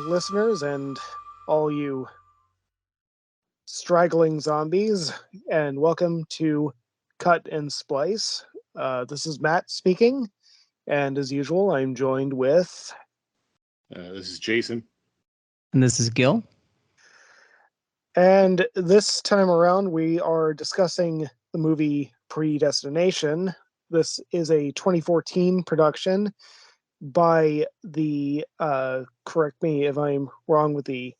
listeners, and all you straggling zombies, and welcome to Cut and Splice. This is Matt speaking, and as usual, I'm joined with. This is Jason. And this is Gil. And this time around, we are discussing the movie Predestination. This is a 2014 production by the, correct me if I'm wrong with the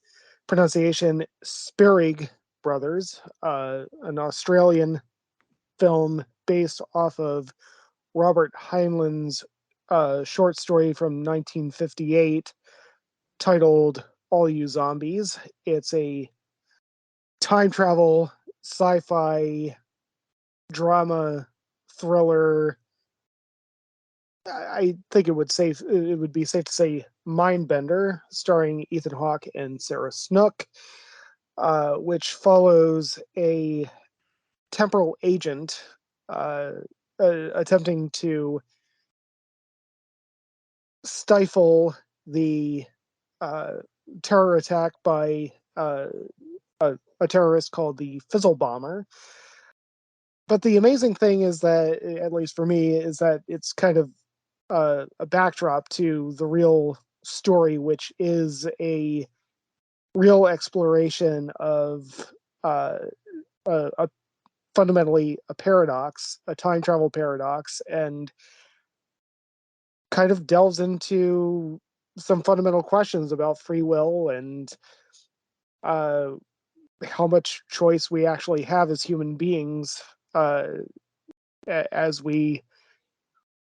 pronunciation, Sperig Brothers, an Australian film based off of Robert Heinlein's short story from 1958 titled All You Zombies. It's a time travel, sci-fi, drama, thriller. I think it would be safe to say Mindbender, starring Ethan Hawke and Sarah Snook, which follows a temporal agent attempting to stifle the terror attack by a terrorist called the Fizzle Bomber. But the amazing thing is that, at least for me, is that it's kind of a backdrop to the real story, which is a real exploration of a fundamentally a paradox, a time travel paradox, and kind of delves into some fundamental questions about free will and how much choice we actually have as human beings as we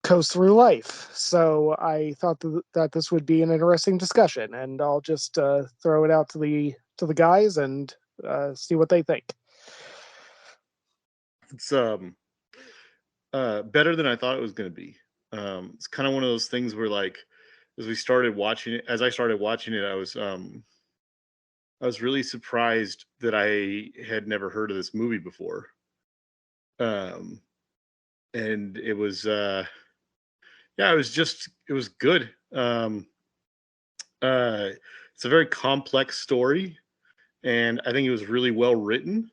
coast through life. So I thought that this would be an interesting discussion, and I'll just throw it out to the guys and see what they think. It's better than I thought it was going to be. It's kind of one of those things where, like, as I started watching it, I was really surprised that I had never heard of this movie before. And it was it was good. It's a very complex story, and I think it was really well written.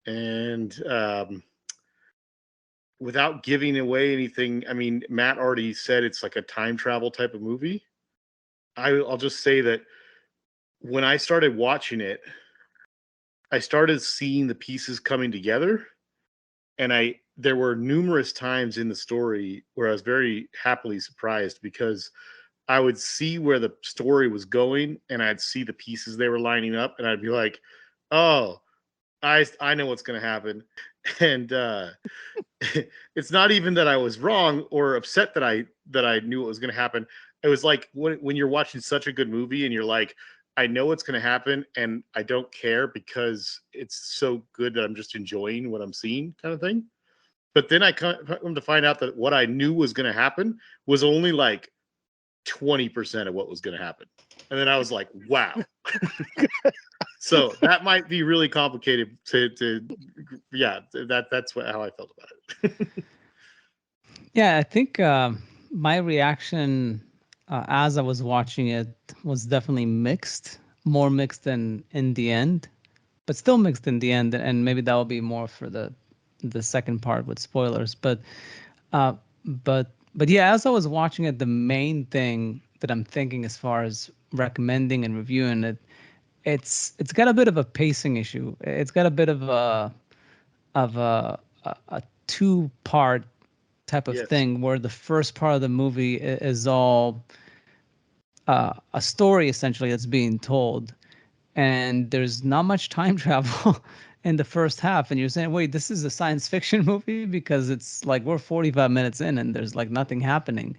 And without giving away anything, I mean, Matt already said it's like a time travel type of movie. I'll just say that when I started watching it, I started seeing the pieces coming together, and there were numerous times in the story where I was very happily surprised, because I would see where the story was going, and I'd see the pieces they were lining up, and I'd be like, "Oh, I know what's going to happen." And it's not even that I was wrong or upset that I knew what was going to happen. It was like when you're watching such a good movie and you're like, I know what's going to happen, and I don't care because it's so good that I'm just enjoying what I'm seeing, kind of thing. But then I come to find out that what I knew was going to happen was only like 20% of what was going to happen. And then I was like, wow. So that might be really complicated that's how I felt about it. Yeah, I think my reaction as I was watching it was definitely mixed, more mixed than in the end, but still mixed in the end. And maybe that will be more for the second part with spoilers. But yeah, as I was watching it, the main thing that I'm thinking as far as recommending and reviewing it, it's got a bit of a pacing issue. It's got a bit of a two-part type of thing, where the first part of the movie is all a story essentially that's being told, and there's not much time travel in the first half, and you're saying, wait, this is a science fiction movie, because it's like we're 45 minutes in and there's like nothing happening.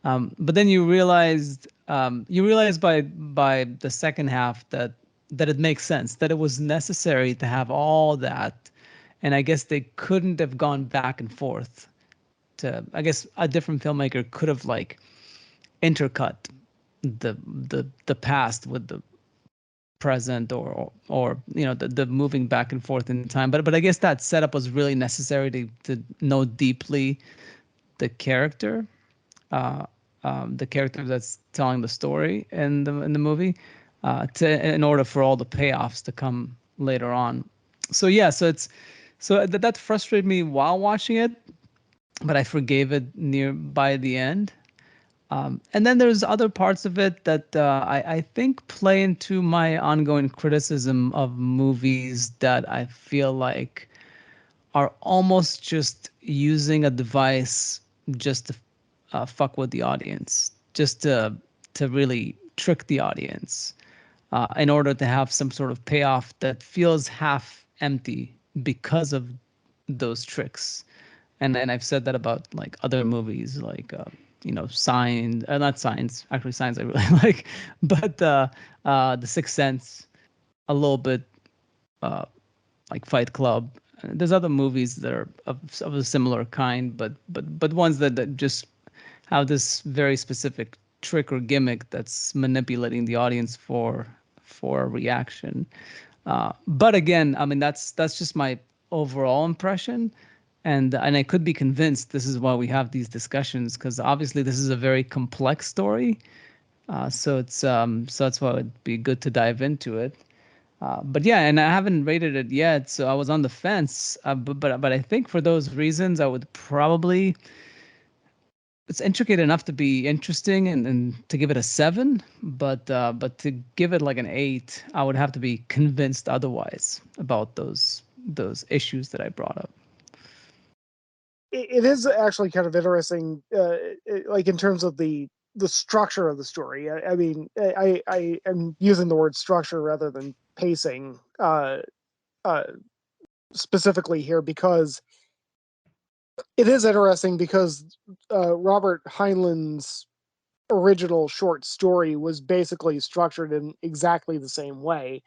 But then you realize by the second half that it makes sense, that it was necessary to have all that, and I guess they couldn't have gone back and forth. I guess a different filmmaker could have like intercut the past with the present, or the moving back and forth in time. But I guess that setup was really necessary to know deeply the character, the character that's telling the story in the movie. in order for all the payoffs to come later on. So yeah, that frustrated me while watching it, but I forgave it by the end. And then there's other parts of it that I think play into my ongoing criticism of movies that I feel like are almost just using a device just to fuck with the audience, just to really trick the audience, in order to have some sort of payoff that feels half empty because of those tricks. And I've said that about like other movies, like Signs, not Signs, actually Signs I really like, but The Sixth Sense, a little bit, like Fight Club. There's other movies that are of a similar kind, but ones that just have this very specific trick or gimmick that's manipulating the audience for a reaction. But again, I mean that's just my overall impression, and I could be convinced this is why we have these discussions, because obviously this is a very complex story. So that's why it'd be good to dive into it. But yeah, and I haven't rated it yet, so I was on the fence. But I think for those reasons, I would probably. It's intricate enough to be interesting and to give it a 7, but to give it like an 8, I would have to be convinced otherwise about those issues that I brought up. It is actually kind of interesting, like in terms of the structure of the story. I mean, I am using the word structure rather than pacing specifically here, because it is interesting, because Robert Heinlein's original short story was basically structured in exactly the same way.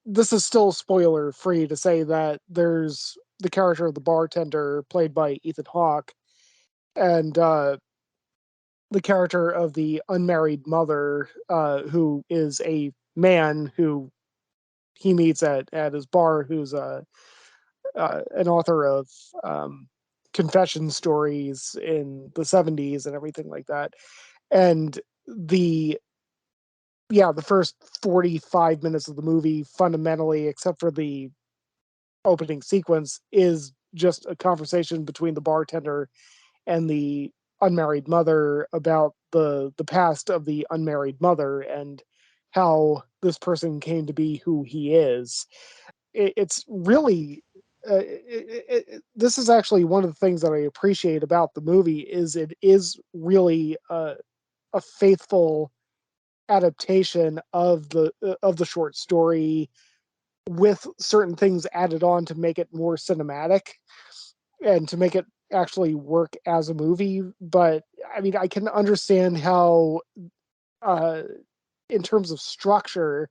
This is still spoiler free to say that there's the character of the bartender played by Ethan Hawke, and the character of the unmarried mother, who is a man who he meets at his bar, who's an author of confession stories in the 70s and everything like that. And the first 45 minutes of the movie, fundamentally, except for the opening sequence, is just a conversation between the bartender and the unmarried mother about the past of the unmarried mother and how this person came to be who he is. It's really this is actually one of the things that I appreciate about the movie, is it is really a faithful adaptation of the short story, with certain things added on to make it more cinematic and to make it actually work as a movie. But I mean, I can understand how, uh, in terms of structure,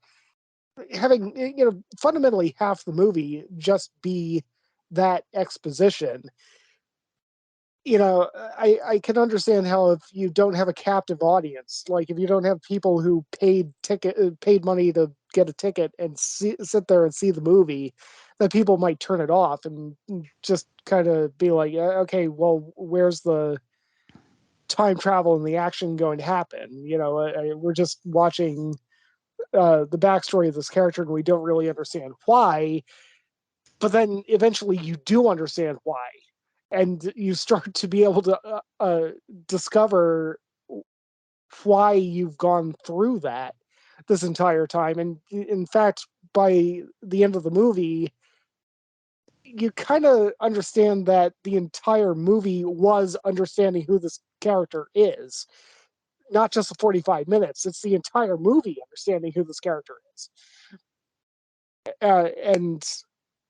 having fundamentally half the movie just be that exposition. I can understand how, if you don't have a captive audience, like if you don't have people who paid money to get a ticket and sit there and see the movie, that people might turn it off and just kind of be like, okay, well, where's the time travel and the action going to happen? We're just watching the backstory of this character, and we don't really understand why. But then eventually you do understand why, and you start to be able to discover why you've gone through that this entire time. And in fact, by the end of the movie, you kind of understand that the entire movie was understanding who this character is. Not just the 45 minutes, it's the entire movie understanding who this character is. And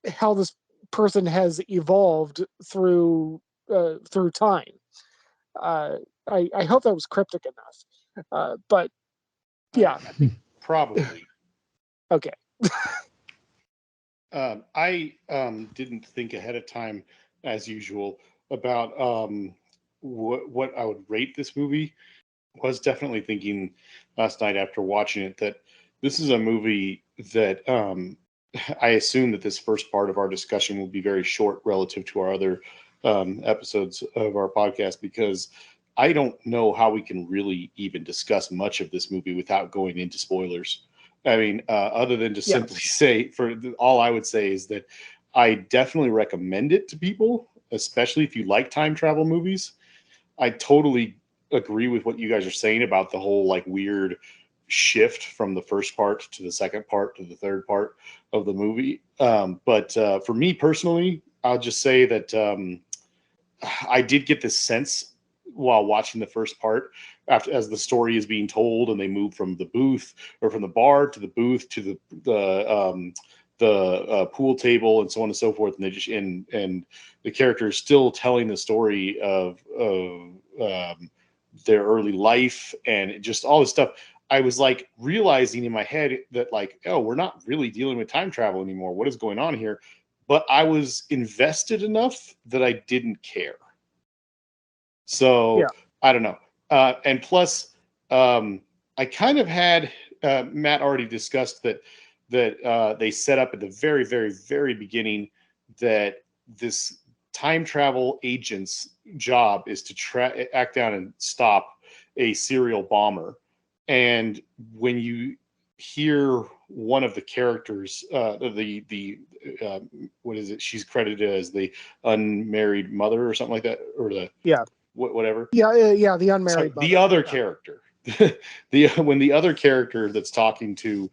how this person has evolved through time. I hope that was cryptic enough. But yeah, probably. Okay. I didn't think ahead of time, as usual, about what I would rate this movie. Was definitely thinking last night after watching it that this is a movie that I assume that this first part of our discussion will be very short relative to our other episodes of our podcast, because I don't know how we can really even discuss much of this movie without going into spoilers. I mean, other than just Yeah. simply say, all I would say is that I definitely recommend it to people, especially if you like time travel movies. I totally agree with what you guys are saying about the whole like weird shift from the first part to the second part to the third part of the movie. But for me personally, I'll just say that I did get this sense while watching the first part, after as the story is being told, and they move from the booth or from the bar to the booth to the pool table and so on and so forth, and they just and the character is still telling the story of their early life and just all this stuff. I was like realizing in my head that like, oh, we're not really dealing with time travel anymore. What is going on here? But I was invested enough that I didn't care. So Yeah. I don't know. And plus, I kind of had Matt already discussed that they set up at the very, very, very beginning that this time travel agent's job is to act down and stop a serial bomber. And when you hear one of the characters, what is it? She's credited as the unmarried mother or something like that, or the Yeah. whatever. Yeah. The unmarried So the mother. other Yeah. character, when the other character that's talking to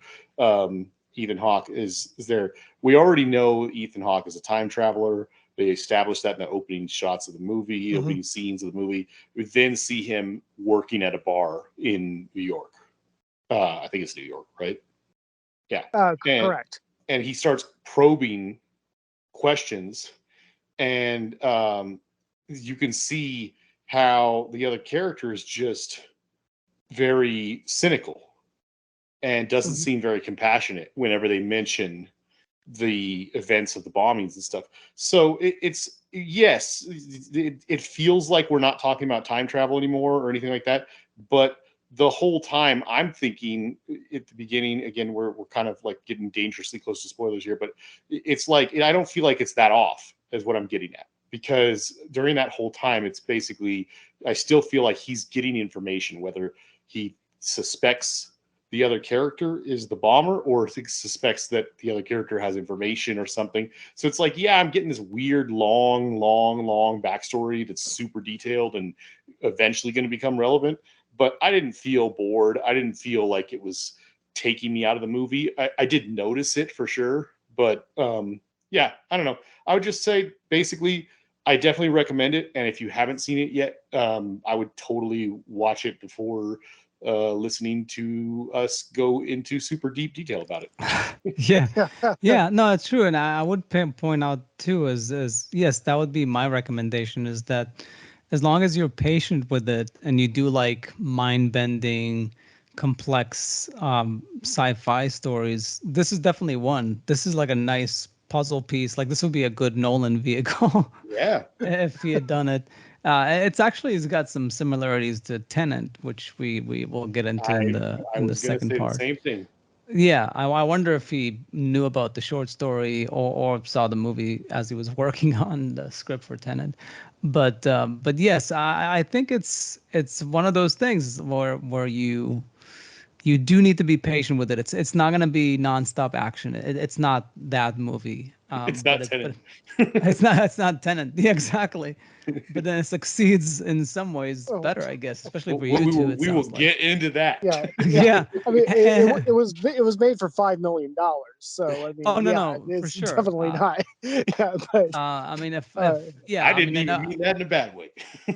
Ethan Hawke is there, we already know Ethan Hawke is a time traveler. They established that in the opening shots of the movie, opening scenes of the movie. We then see him working at a bar in New York. I think it's New York, right? Yeah. Correct. And he starts probing questions, and you can see how the other character is just very cynical and doesn't seem very compassionate whenever they mention the events of the bombings and stuff. So it's yes, it feels like we're not talking about time travel anymore or anything like that. But the whole time I'm thinking at the beginning, again, we're kind of like getting dangerously close to spoilers here, but it's like I don't feel like it's that off is what I'm getting at. Because during that whole time, it's basically I still feel like he's getting information, whether he suspects the other character is the bomber or suspects that the other character has information or something. So it's like, yeah, I'm getting this weird, long backstory that's super detailed and eventually going to become relevant. But I didn't feel bored. I didn't feel like it was taking me out of the movie. I did notice it for sure. But yeah, I don't know. I would just say basically, I definitely recommend it. And if you haven't seen it yet, I would totally watch it before listening to us go into super deep detail about it. Yeah, no, it's true, and I would point out too, as yes, that would be my recommendation, is that as long as you're patient with it and you do like mind-bending, complex sci-fi stories, this is definitely one. This is like a nice puzzle piece. Like this would be a good Nolan vehicle. Yeah. If he had done it. It's got some similarities to Tenet, which we will get into in the second part. The same thing. Yeah, I wonder if he knew about the short story or saw the movie as he was working on the script for Tenet. But yes, I think it's one of those things where you do need to be patient with it. It's not going to be nonstop action. It's not that movie. It's not Tenet. It's not Tenet. Yeah, exactly. But then it succeeds in some ways Oh. better, I guess, especially for you two. We will get into that. Yeah. Yeah. I mean, it was made for $5 million. So I mean, Oh no, for it's sure. definitely not. Yeah, but I mean, I didn't even mean that in a bad way.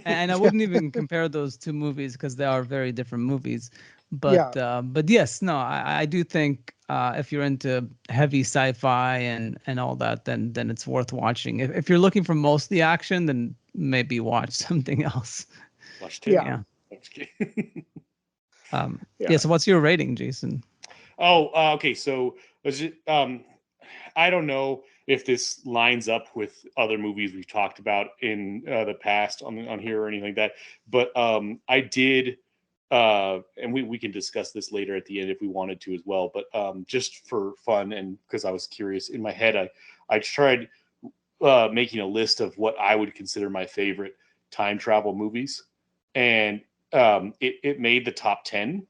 And I wouldn't even compare those two movies because they are very different movies. But yes, no, I do think if you're into heavy sci-fi and all that, then it's worth watching. If you're looking for mostly action, then maybe watch something else. Watch Tenet. Yeah. So what's your rating, Jason? Oh, okay. So I don't know if this lines up with other movies we've talked about in the past on here or anything like that, but I did, and we can discuss this later at the end if we wanted to as well. But just for fun and because I was curious in my head, I tried making a list of what I would consider my favorite time travel movies, and it made the top 10.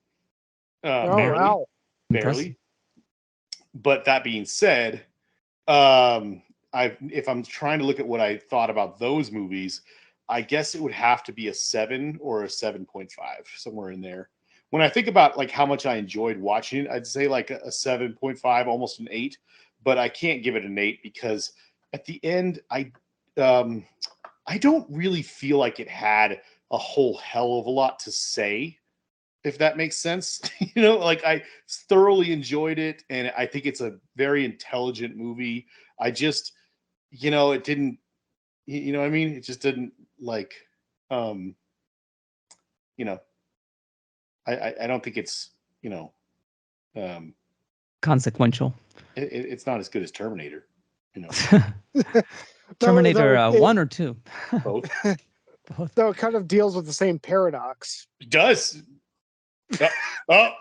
Wow. Barely. But that being said, if I'm trying to look at what I thought about those movies, I guess it would have to be a 7 or a 7.5, somewhere in there. When I think about like how much I enjoyed watching it, I'd say like a 7.5, almost an 8, but I can't give it an 8 because at the end, I don't really feel like it had a whole hell of a lot to say, if that makes sense. Like I thoroughly enjoyed it, and I think it's a very intelligent movie. I just, it didn't, what I mean? It just didn't like, you know, I don't think it's, um, Consequential. it's not as good as Terminator, Terminator 1 or 2? both. Both. Though it kind of deals with the same paradox. It does. Matt.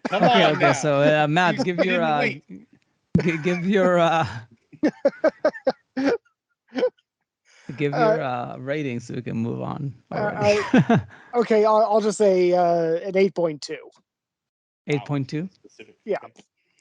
Come on Okay. now. So Matt, You give your didn't wait. give your give your rating so we can move on already. Okay, I'll just say an 8.2. 8.2. Yeah.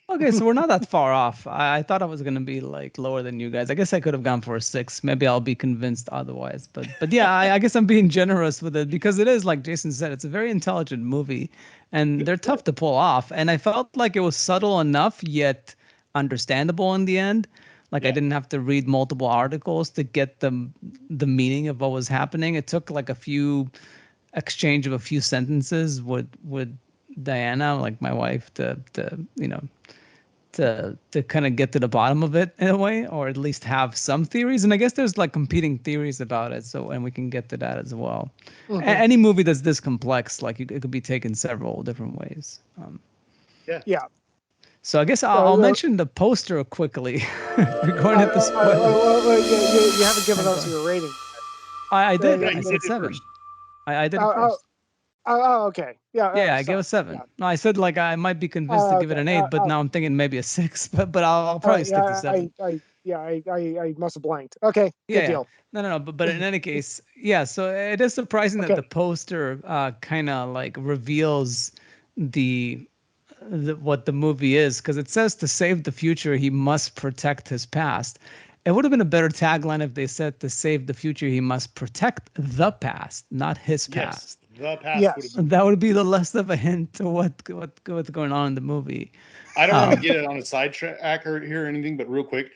Okay, so we're not that far off. I thought I was gonna be like lower than you guys. I guess I could have gone for a 6. Maybe I'll be convinced otherwise. But yeah, I guess I'm being generous with it because it is, like Jason said, it's a very intelligent movie, and they're tough to pull off. And I felt like it was subtle enough yet understandable in the end. Like I didn't have to read multiple articles to get the meaning of what was happening. It took like a few exchange of a few sentences with Diana, like my wife, to kind of get to the bottom of it in a way, or at least have some theories. And I guess there's like competing theories about it. So, and we can get to that as well. Mhm. Any movie that's this complex, like it could be taken several different ways. Yeah. So I guess I'll mention the poster quickly. We're going into spoilers. You haven't given us your rating. I did. Yeah, I you said did it 7. first. I did it first. Okay. Yeah. Yeah, I gave a 7. Yeah. No, I said like I might be convinced to give it an 8, but now I'm thinking maybe a 6. But I'll probably stick to 7. I must have blanked. Okay, good Yeah. deal. No. But in any case, yeah. So it is surprising that Okay. the poster kind of like reveals the what the movie is, because it says to save the future he must protect his past. It would have been a better tagline if they said to save the future he must protect the past, not his past. The past Yes. would have been. That would be the less of a hint to what's going on in the movie. I don't want to get it on a sidetrack here or anything, but real quick,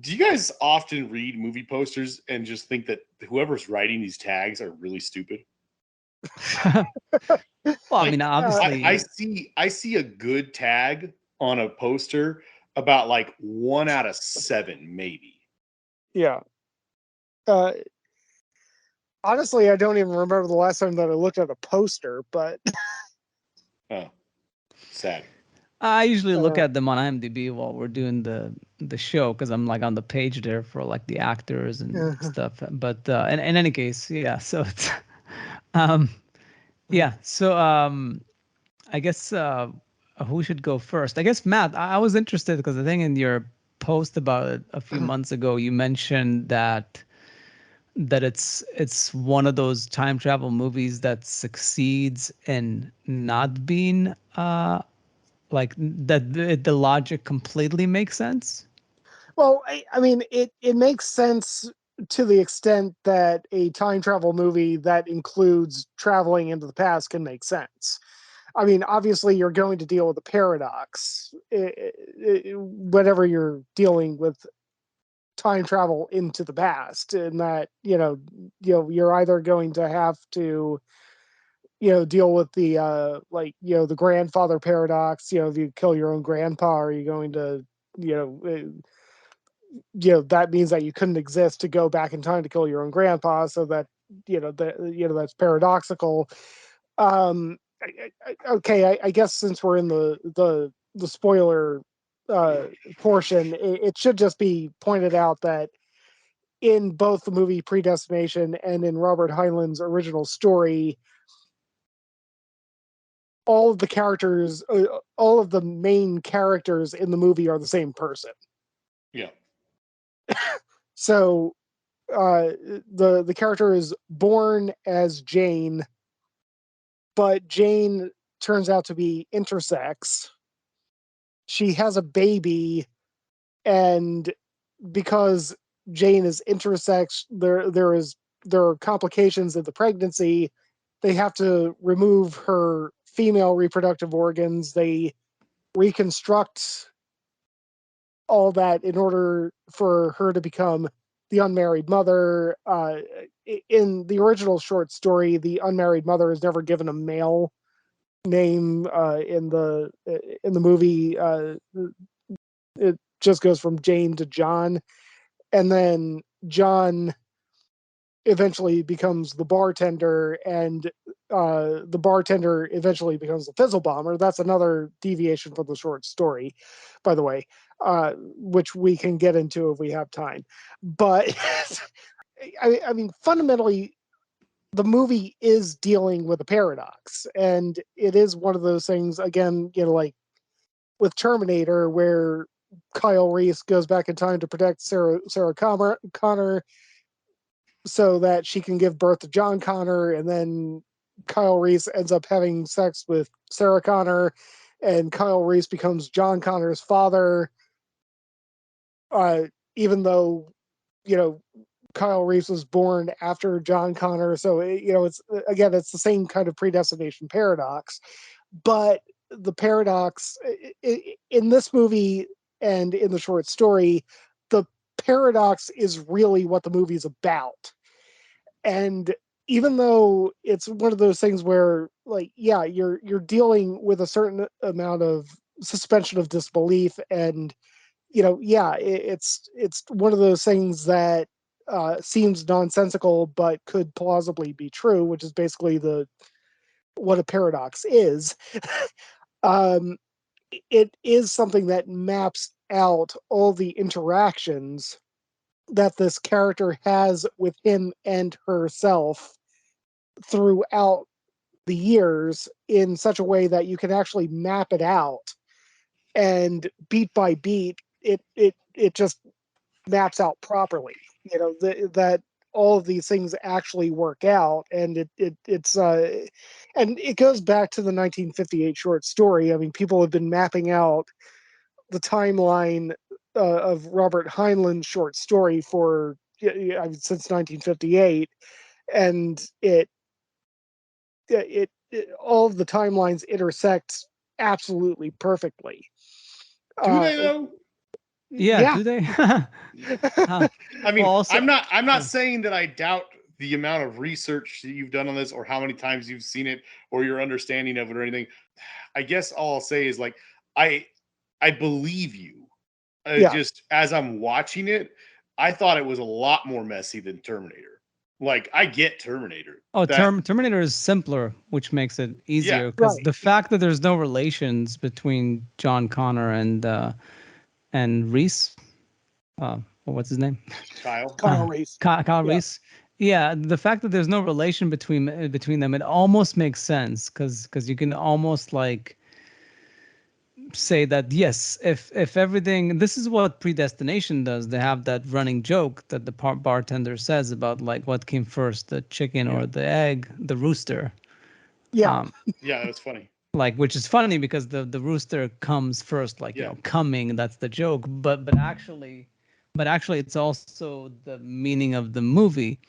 do you guys often read movie posters and just think that whoever's writing these tags are really stupid? Well, I mean, obviously, I see a good tag on a poster about like 1 out of 7, maybe. Yeah. Honestly, I don't even remember the last time that I looked at a poster, but Oh, sad. I usually look at them on IMDb while we're doing the show, because I'm like on the page there for like the actors and stuff. But in any case, yeah. So it's yeah. So I guess who should go first? I guess Matt. I was interested because I think in your post about it a few months ago, you mentioned that it's one of those time travel movies that succeeds in not being like that the logic completely makes sense. well, I mean, it makes sense to the extent that a time travel movie that includes traveling into the past can make sense. I mean, obviously, you're going to deal with a paradox whenever you're dealing with time travel into the past, and that you're either going to have to deal with the the grandfather paradox. If you kill your own grandpa, are you going to that means that you couldn't exist to go back in time to kill your own grandpa, so that that's paradoxical. Okay, I guess since we're in the spoiler portion, it should just be pointed out that in both the movie Predestination and in Robert Heinlein's original story, all of the main characters in the movie are the same person. Yeah. So the character is born as Jane, but Jane turns out to be intersex. She has a baby, and because Jane is intersex, there are complications in the pregnancy. They have to remove her female reproductive organs. They reconstruct all that in order for her to become the unmarried mother. In the original short story, the unmarried mother is never given a male name. In the movie, it just goes from Jane to John, and then John eventually becomes the bartender, and the bartender eventually becomes the fizzle bomber. That's another deviation from the short story, by the way, which we can get into if we have time. But I mean, fundamentally, the movie is dealing with a paradox, and it is one of those things. Again, like with Terminator, where Kyle Reese goes back in time to protect Sarah Connor so that she can give birth to John Connor, and then Kyle Reese ends up having sex with Sarah Connor, and Kyle Reese becomes John Connor's father. Even though, Kyle Reese was born after John Connor, so it's the same kind of predestination paradox. But the paradox in this movie and in the short story, the paradox is really what the movie is about. And even though it's one of those things where, like, yeah, you're dealing with a certain amount of suspension of disbelief, and it's one of those things that seems nonsensical but could plausibly be true, which is basically what a paradox is. um, it is something that maps out all the interactions that this character has with him and herself throughout the years in such a way that you can actually map it out, and beat by beat it just maps out properly, that all of these things actually work out. And it's and it goes back to the 1958 short story. I mean, people have been mapping out the timeline of Robert Heinlein's short story for since 1958, and all of the timelines intersect absolutely perfectly. Do they though? Yeah, do they? I mean, also, I'm not saying that I doubt the amount of research that you've done on this, or how many times you've seen it, or your understanding of it, or anything. I guess all I'll say is, like, I believe you. Just as I'm watching it, I thought it was a lot more messy than Terminator. Like, I get Terminator. Oh, Terminator is simpler, which makes it easier, because right. the fact that there's no relations between John Connor and Reese, what's his name? Kyle Reese. Kyle Reese. Yeah, the fact that there's no relation between them, it almost makes sense, because you can almost like say that, yes, if everything, this is what Predestination does. They have that running joke that the bartender says about, like, what came first, the chicken or the egg, the rooster. Yeah. Yeah, that's funny. Like, which is funny because the rooster comes first, like, coming, that's the joke. But actually it's also the meaning of the movie,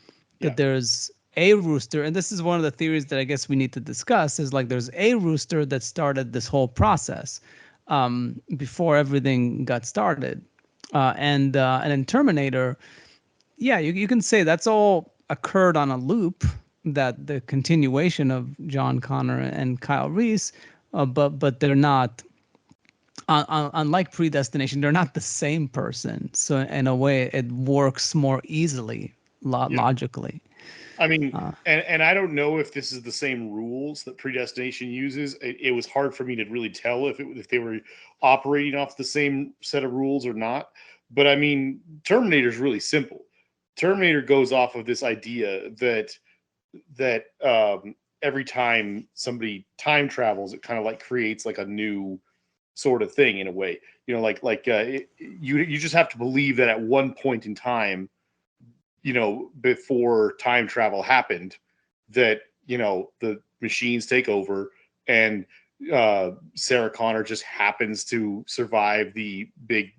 that there's a rooster. And this is one of the theories that I guess we need to discuss, is like there's a rooster that started this whole process before everything got started. And in Terminator, you can say that's all occurred on a loop, that the continuation of John Connor and Kyle Reese, but they're not, unlike Predestination, they're not the same person. So in a way, it works more easily, logically. I mean, and I don't know if this is the same rules that Predestination uses. It was hard for me to really tell if they were operating off the same set of rules or not. But I mean, Terminator is really simple. Terminator goes off of this idea that every time somebody time travels, it kind of like creates like a new sort of thing in a way. You just have to believe that at one point in time, before time travel happened, that the machines take over, and Sarah Connor just happens to survive the big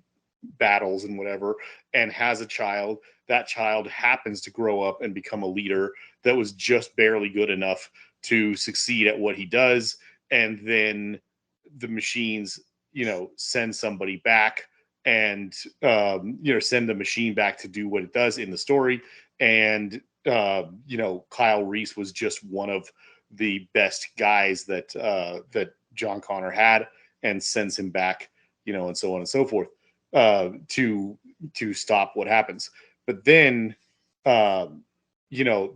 battles and whatever, and has a child. That child happens to grow up and become a leader that was just barely good enough to succeed at what he does. And then the machines, send somebody back and, send the machine back to do what it does in the story. And, Kyle Reese was just one of the best guys that John Connor had, and sends him back, and so on and so forth, to stop what happens. But then, the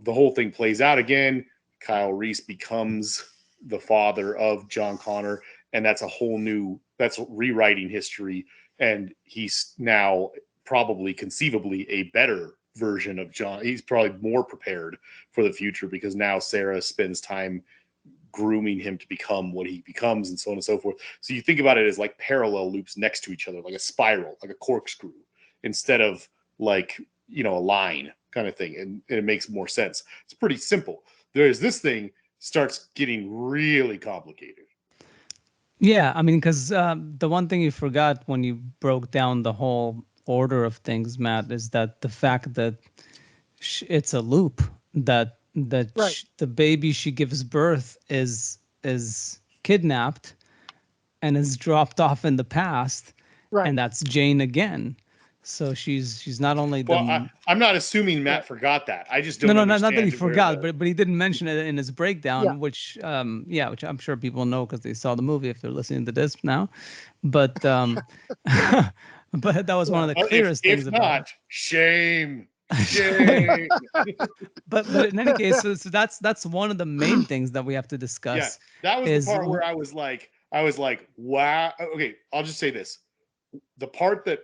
whole thing plays out again. Kyle Reese becomes the father of John Connor, and that's rewriting history. And he's now probably conceivably a better version of John. He's probably more prepared for the future, because now Sarah spends time grooming him to become what he becomes, and so on and so forth. So you think about it as like parallel loops next to each other, like a spiral, like a corkscrew, instead of like, a line kind of thing. And it makes more sense. It's pretty simple. There's this thing starts getting really complicated. Yeah, I mean, because the one thing you forgot when you broke down the whole order of things, Matt, is that the fact that it's a loop, that Right. the baby she gives birth is kidnapped and is dropped off in the past, Right. and that's Jane again. So she's not only the Well, I'm not assuming Matt forgot that. I just don't no, understand. not that he forgot, but he didn't mention it in his breakdown, Yeah. which which I'm sure people know because they saw the movie if they're listening to this now. But but that was one of the clearest things if about not, it. Shame. Shame. but in any case, so that's one of the main things that we have to discuss. Yeah, that was the part where I was like, wow. Okay, I'll just say this: the part that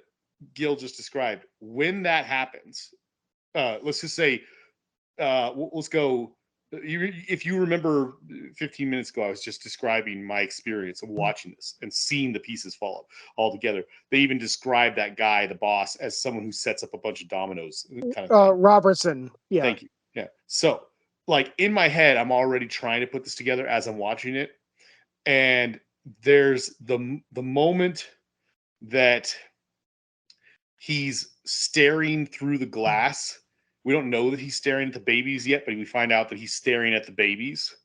Gil just described, when that happens, let's just say, let's go. If you remember 15 minutes ago, I was just describing my experience of watching this and seeing the pieces fall up all together. They even described that guy, the boss, as someone who sets up a bunch of dominoes. Kind of Robertson. Yeah. Thank you. Yeah. So, like, in my head, I'm already trying to put this together as I'm watching it. And there's the moment that he's staring through the glass. We don't know that he's staring at the babies yet, but we find out that he's staring at the babies.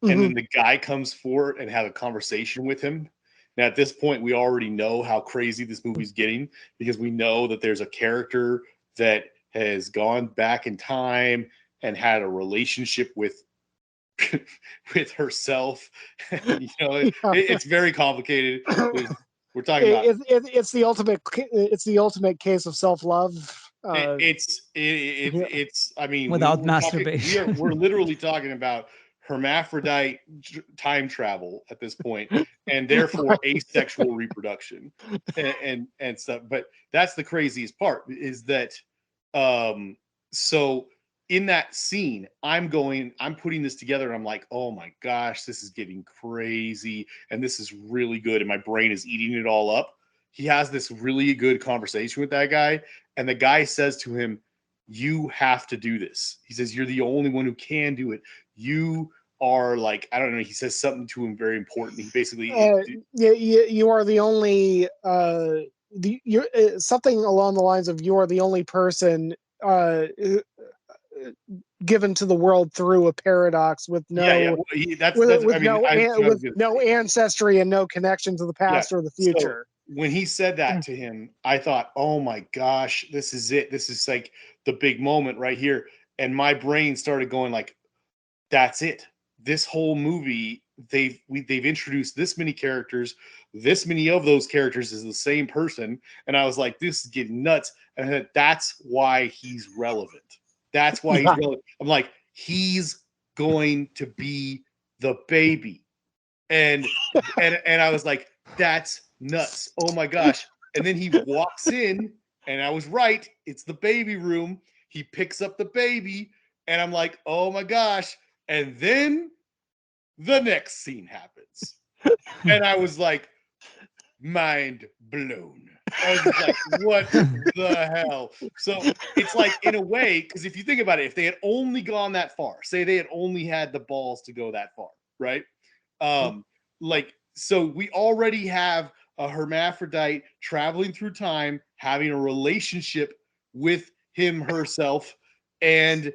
And then the guy comes forward and have a conversation with him. Now, at this point, we already know how crazy this movie's getting, because we know that there's a character that has gone back in time and had a relationship with herself. It's very complicated. We're talking about it's the ultimate case of self-love. It's I mean, without masturbation. We're literally talking about hermaphrodite time travel at this point, and therefore asexual reproduction and stuff. But that's the craziest part, is that so in that scene, I'm putting this together, and I'm like, oh my gosh, this is getting crazy, and this is really good, and my brain is eating it all up. He has this really good conversation with that guy, and the guy says to him, you have to do this. He says, you're the only one who can do it. You are like, I don't know, he says something to him very important. He basically you are the only you're something along the lines of, you are the only person given to the world through a paradox with no no ancestry and no connection to the past or the future. So when he said that to him, I thought, oh my gosh, this is it. This is like the big moment right here. And my brain started going like, that's it. This whole movie, they've introduced this many characters. This many of those characters is the same person. And I was like, this is getting nuts. And I said, that's why he's relevant. That's why he's relevant. I'm like, he's going to be the baby. And I was like, that's nuts. Oh my gosh. And then he walks in, and I was right. It's the baby room. He picks up the baby, and I'm like, oh my gosh. And then the next scene happens. And I was like, mind blown. I was like, what the hell? So it's like, in a way, because if you think about it, if they had only gone that far, say they had only had the balls to go that far, right? like, so we already have a hermaphrodite traveling through time, having a relationship with him herself, and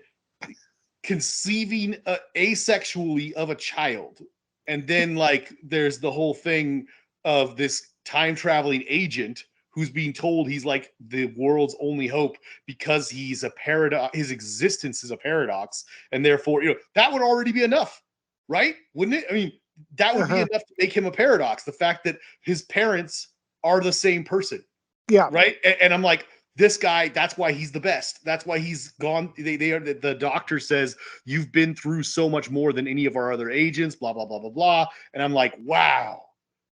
conceiving asexually of a child. And then like there's the whole thing of this time traveling agent who's being told he's like the world's only hope because he's a paradox, his existence is a paradox, and therefore, you know, that would already be enough, right? Wouldn't it? I mean, that would be enough to make him a paradox. The fact that his parents are the same person. Yeah. Right. And I'm like, this guy, that's why he's the best. That's why he's gone. They are, the doctor says, you've been through so much more than any of our other agents, blah, blah, blah, blah, blah. And I'm like, wow,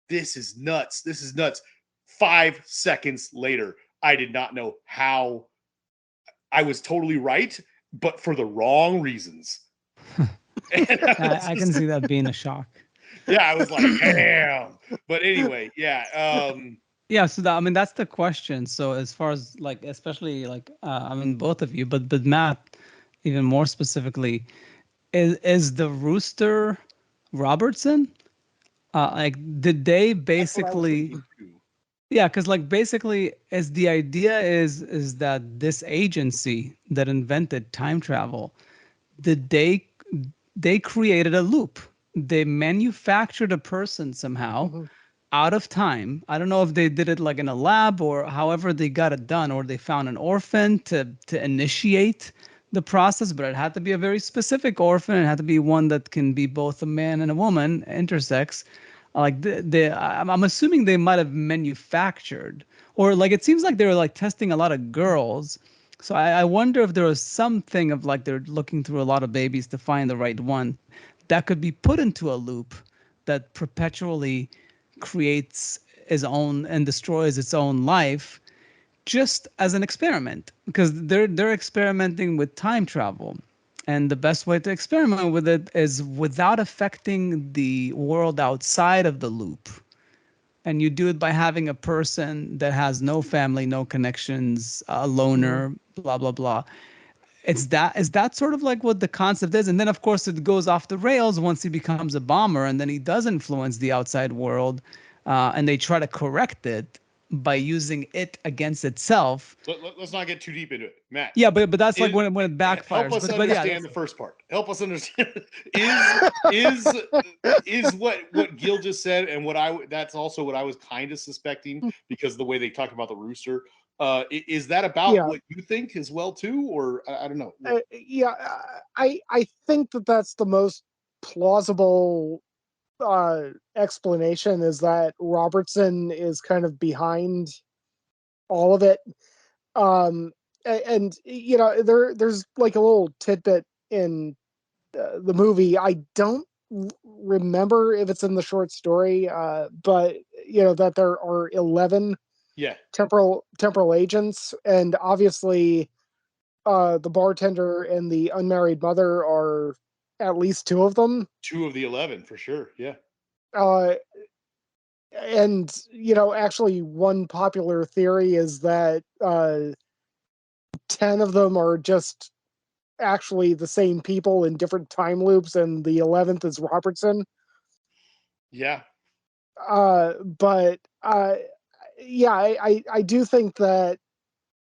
this is nuts. This is nuts. 5 seconds later, I did not know how. I was totally right, but for the wrong reasons. I can see that being a shock. Yeah, I was like, damn. But anyway, yeah. Yeah, so that, I mean, that's the question. So as far as like, especially like, I mean, both of you, but Matt, even more specifically, is the rooster Robertson? Like, did they basically? Yeah, because like basically, as the idea is that this agency that invented time travel, did they created a loop. They manufactured a person somehow out of time. I don't know if they did it like in a lab or however they got it done, or they found an orphan to initiate the process, but it had to be a very specific orphan. It had to be one that can be both a man and a woman, intersex. Like I'm assuming they might have manufactured, or like it seems like they were like testing a lot of girls. So I wonder if there was something of like they're looking through a lot of babies to find the right one that could be put into a loop that perpetually creates its own and destroys its own life, just as an experiment, because they're experimenting with time travel. And the best way to experiment with it is without affecting the world outside of the loop. And you do it by having a person that has no family, no connections, a loner, blah, blah, blah. Is that sort of like what the concept is? And then of course it goes off the rails once he becomes a bomber, and then he does influence the outside world, and they try to correct it by using it against itself. Let's not get too deep into it, Matt. Yeah, but that's like when it backfires. Help us understand the first part. Help us understand. Is what Gil just said, and that's also what I was kind of suspecting, because the way they talked about the rooster. Is that about what you think as well too, or I don't know? I think that's the most plausible explanation, is that Robertson is kind of behind all of it. And you know, there's like a little tidbit in the movie. I don't remember if it's in the short story, but you know that there are 11 temporal agents, and obviously the bartender and the unmarried mother are at least 2 of them. 2 of the 11 for sure. Yeah. And you know, actually one popular theory is that 10 of them are just actually the same people in different time loops, and the 11th is Robertson. Yeah. But yeah, I do think that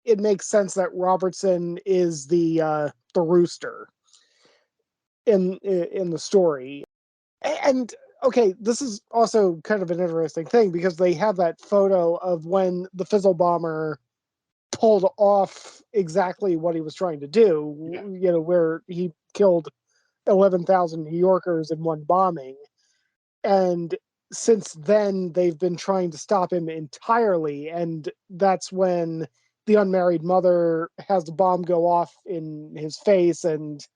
it makes sense that Robertson is the rooster in the story. And okay, this is also kind of an interesting thing, because they have that photo of when the Fizzle Bomber pulled off exactly what he was trying to do, you know, where he killed 11,000 New Yorkers in one bombing. And since then, they've been trying to stop him entirely. And that's when the unmarried mother has the bomb go off in his face, and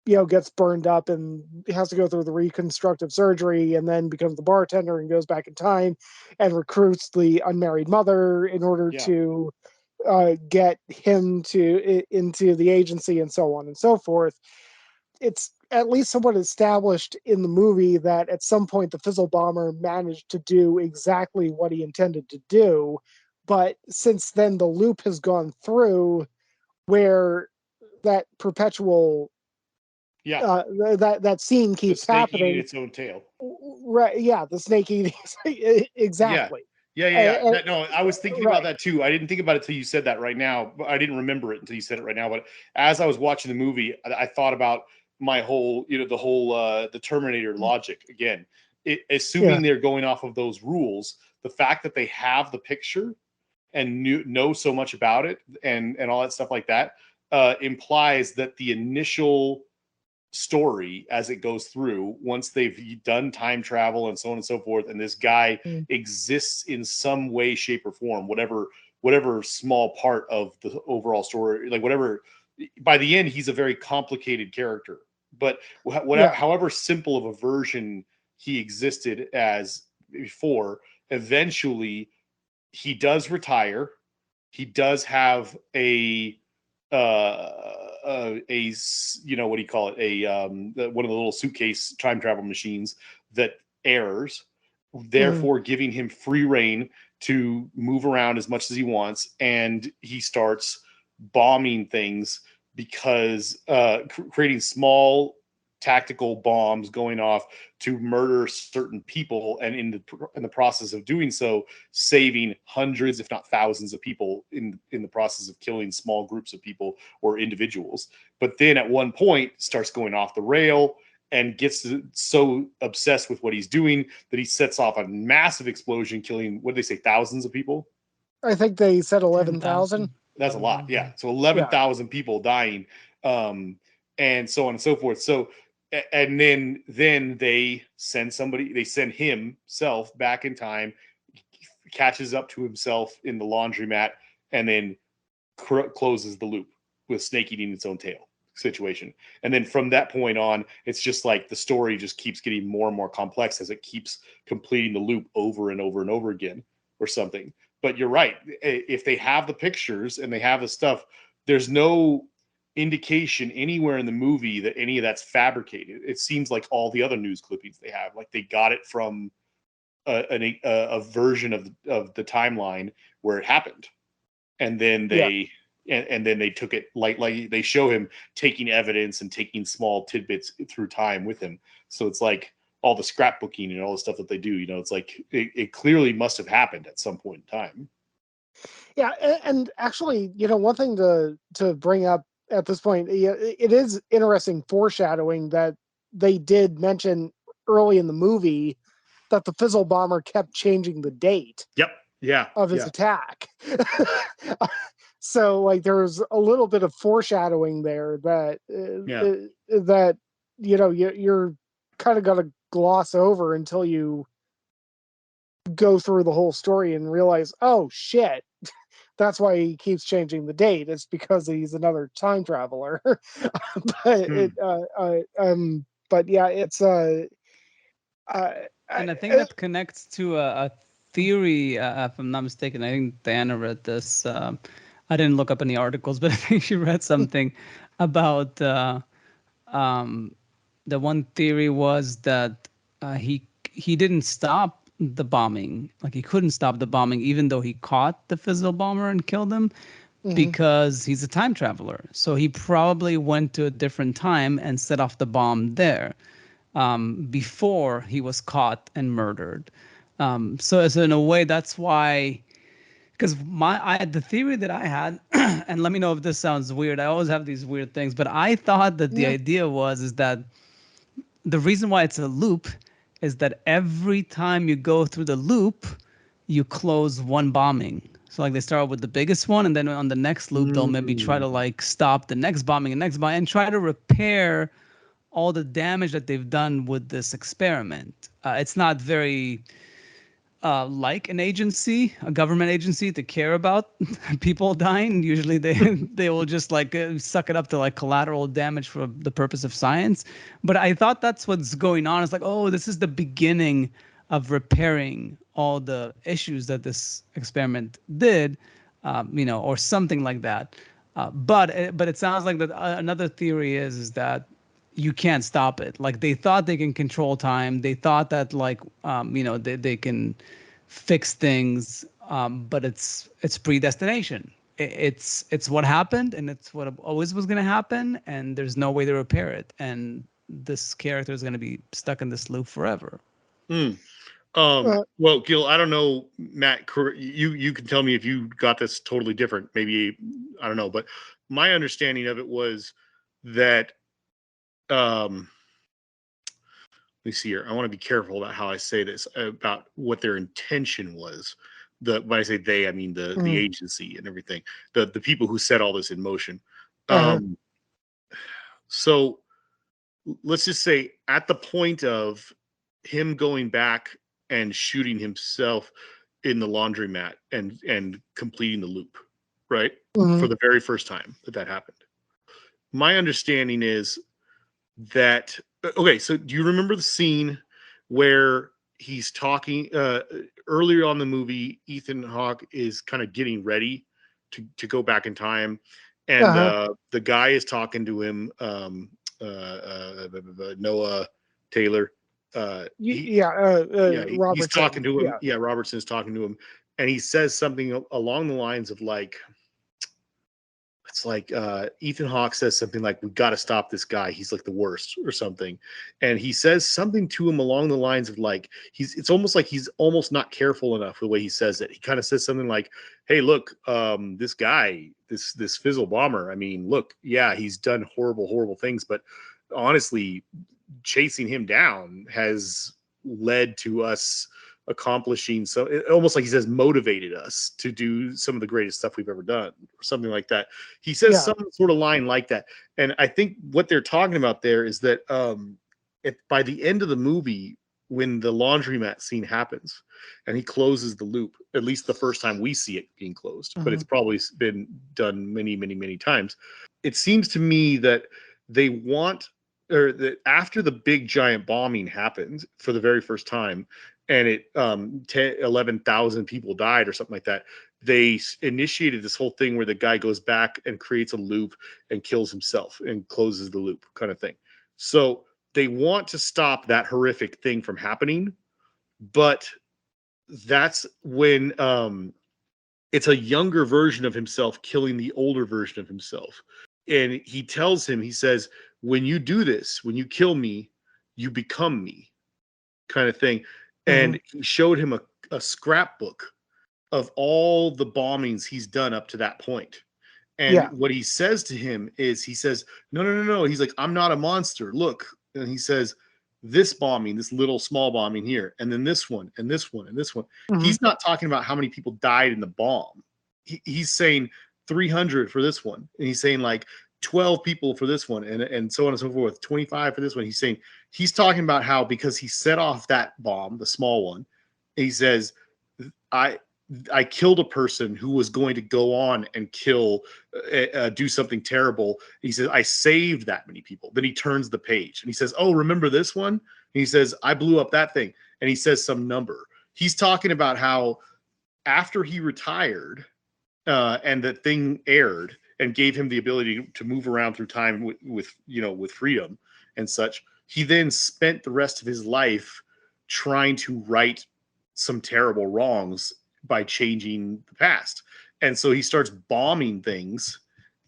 you know, gets burned up and has to go through the reconstructive surgery, and then becomes the bartender and goes back in time and recruits the unmarried mother in order to get him into the agency, and so on and so forth. It's at least somewhat established in the movie that at some point the Fizzle Bomber managed to do exactly what he intended to do, but since then the loop has gone through where that perpetual that scene keeps happening. Its own tail. right, yeah, the snake eating, exactly. No, I was thinking about that too. I didn't think about it till you said that right now. I didn't remember it until you said it right now. But as I was watching the movie, I thought about my whole, the Terminator logic again. Assuming they're going off of those rules, the fact that they have the picture and know so much about it and all that stuff like that implies that the initial story as it goes through, once they've done time travel and so on and so forth, and this guy exists in some way, shape, or form, whatever small part of the overall story, like whatever, by the end he's a very complicated character, but however simple of a version he existed as before, eventually he does retire. He does have a what do you call it, one of the little suitcase time travel machines that errs, therefore giving him free reign to move around as much as he wants, and he starts bombing things because creating small tactical bombs going off to murder certain people, and in the process of doing so, saving hundreds, if not thousands, of people in the process of killing small groups of people or individuals. But then at one point starts going off the rail and gets so obsessed with what he's doing that he sets off a massive explosion, killing, what did they say, thousands of people? I think they said 11,000. That's a lot, yeah. So 11,000 people dying, and so on and so forth. So, and then they send himself back in time, catches up to himself in the laundromat, and then closes the loop with Snake eating its own tail situation. And then from that point on, it's just like the story just keeps getting more and more complex as it keeps completing the loop over and over and over again or something. But you're right. If they have the pictures and they have the stuff, there's no indication anywhere in the movie that any of that's fabricated. It seems like all the other news clippings they have, like they got it from a version of the timeline where it happened, and then they and then they took it like they show him taking evidence and taking small tidbits through time with him. So it's like all the scrapbooking and all the stuff that they do. It's like it clearly must have happened at some point in time. Yeah, and actually, one thing to bring up at this point, it is interesting foreshadowing that they did mention early in the movie that the Fizzle Bomber kept changing the date. Yep. Yeah. Of his attack. So, like, there's a little bit of foreshadowing there that that you're kind of gonna gloss over until you go through the whole story and realize, oh shit, that's why he keeps changing the date. It's because he's another time traveler. But yeah, it's and I think that connects to a theory, if I'm not mistaken. I think Diana read this. I didn't look up any articles, but I think she read something about the one theory was that he didn't stop the bombing. Like, he couldn't stop the bombing, even though he caught the Fizzle Bomber and killed him, because he's a time traveler. So he probably went to a different time and set off the bomb there before he was caught and murdered. So in a way, that's why. Because the theory that I had, and let me know if this sounds weird. I always have these weird things, but I thought that the idea is that the reason why it's a loop is that every time you go through the loop, you close one bombing. So like they start with the biggest one, and then on the next loop, they'll maybe try to like stop the next bombing and try to repair all the damage that they've done with this experiment. It's not very like a government agency, to care about people dying. Usually they will just like suck it up to like collateral damage for the purpose of science. But I thought that's what's going on. It's like, oh, this is the beginning of repairing all the issues that this experiment did, or something like that. But it sounds like that another theory is that you can't stop it. Like, they thought they can control time. They thought that like they can fix things, but it's predestination. It's what happened, and it's what always was going to happen, and there's no way to repair it. And this character is going to be stuck in this loop forever. Well, Gil, I don't know, Matt, you can tell me if you got this totally different. Maybe, I don't know, but my understanding of it was that, let me see here. I want to be careful about how I say this, about what their intention was. When I say they, I mean the agency and everything, the people who set all this in motion. So let's just say at the point of him going back and shooting himself in the laundromat and completing the loop, right? For the very first time that happened. My understanding is that, okay, so do you remember the scene where he's talking earlier on the movie? Ethan Hawke is kind of getting ready to go back in time, and the guy is talking to him, Noah Taylor. He's Robertson. talking to him. Yeah, Robertson's talking to him, and he says something along the lines of like, it's like Ethan Hawke says something like, "We got to stop this guy. He's like the worst," or something. And he says something to him along the lines of like, it's almost like he's almost not careful enough the way he says it. He kind of says something like, "Hey, look, this guy, this Fizzle Bomber. I mean, look, yeah, he's done horrible things, but honestly, chasing him down has led to us accomplishing, so almost like he says, motivated us to do some of the greatest stuff we've ever done," or something like that. He says some sort of line like that. And I think what they're talking about there is that by the end of the movie, when the laundromat scene happens and he closes the loop, at least the first time we see it being closed, but it's probably been done many times. It seems to me that they want, or that after the big giant bombing happened for the very first time, and it 11,000 people died or something like that, they initiated this whole thing where the guy goes back and creates a loop and kills himself and closes the loop, kind of thing. So they want to stop that horrific thing from happening, but that's when it's a younger version of himself killing the older version of himself. And he tells him, he says, "When you do this, when you kill me, you become me," kind of thing. And he showed him a scrapbook of all the bombings he's done up to that point. And what he says to him is, he says, no. He's like, "I'm not a monster. Look." And he says, "This bombing, this little small bombing here, and then this one, and this one, and this one." He's not talking about how many people died in the bomb. He's saying 300 for this one. And he's saying like 12 people for this one, and so on and so forth, 25 for this one. He's talking about how, because he set off that bomb, the small one, he says, I killed a person who was going to go on and do something terrible. He says, I saved that many people. Then he turns the page and he says, "Oh, remember this one?" And he says, "I blew up that thing." And he says some number. He's talking about how after he retired, and the thing aired and gave him the ability to move around through time with freedom and such, he then spent the rest of his life trying to right some terrible wrongs by changing the past. And so he starts bombing things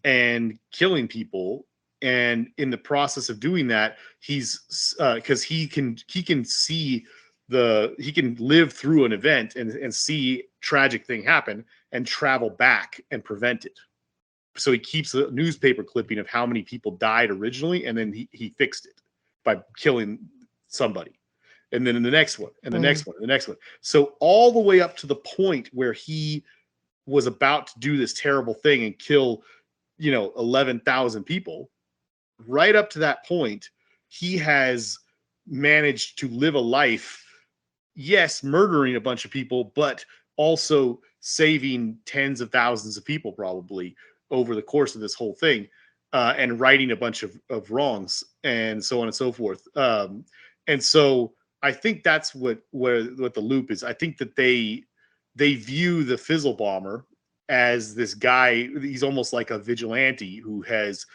and killing people. And in the process of doing that, he's because he can see he can live through an event and see tragic thing happen and travel back and prevent it. So he keeps a newspaper clipping of how many people died originally, and then he fixed it by killing somebody. And then in the next one, and the next one, and the next one. So all the way up to the point where he was about to do this terrible thing and kill, 11,000 people. Right up to that point, he has managed to live a life, yes, murdering a bunch of people, but also saving tens of thousands of people probably over the course of this whole thing, and righting a bunch of wrongs and so on and so forth. And so I think that's what the loop is. I think that they view the Fizzle Bomber as this guy. He's almost like a vigilante who has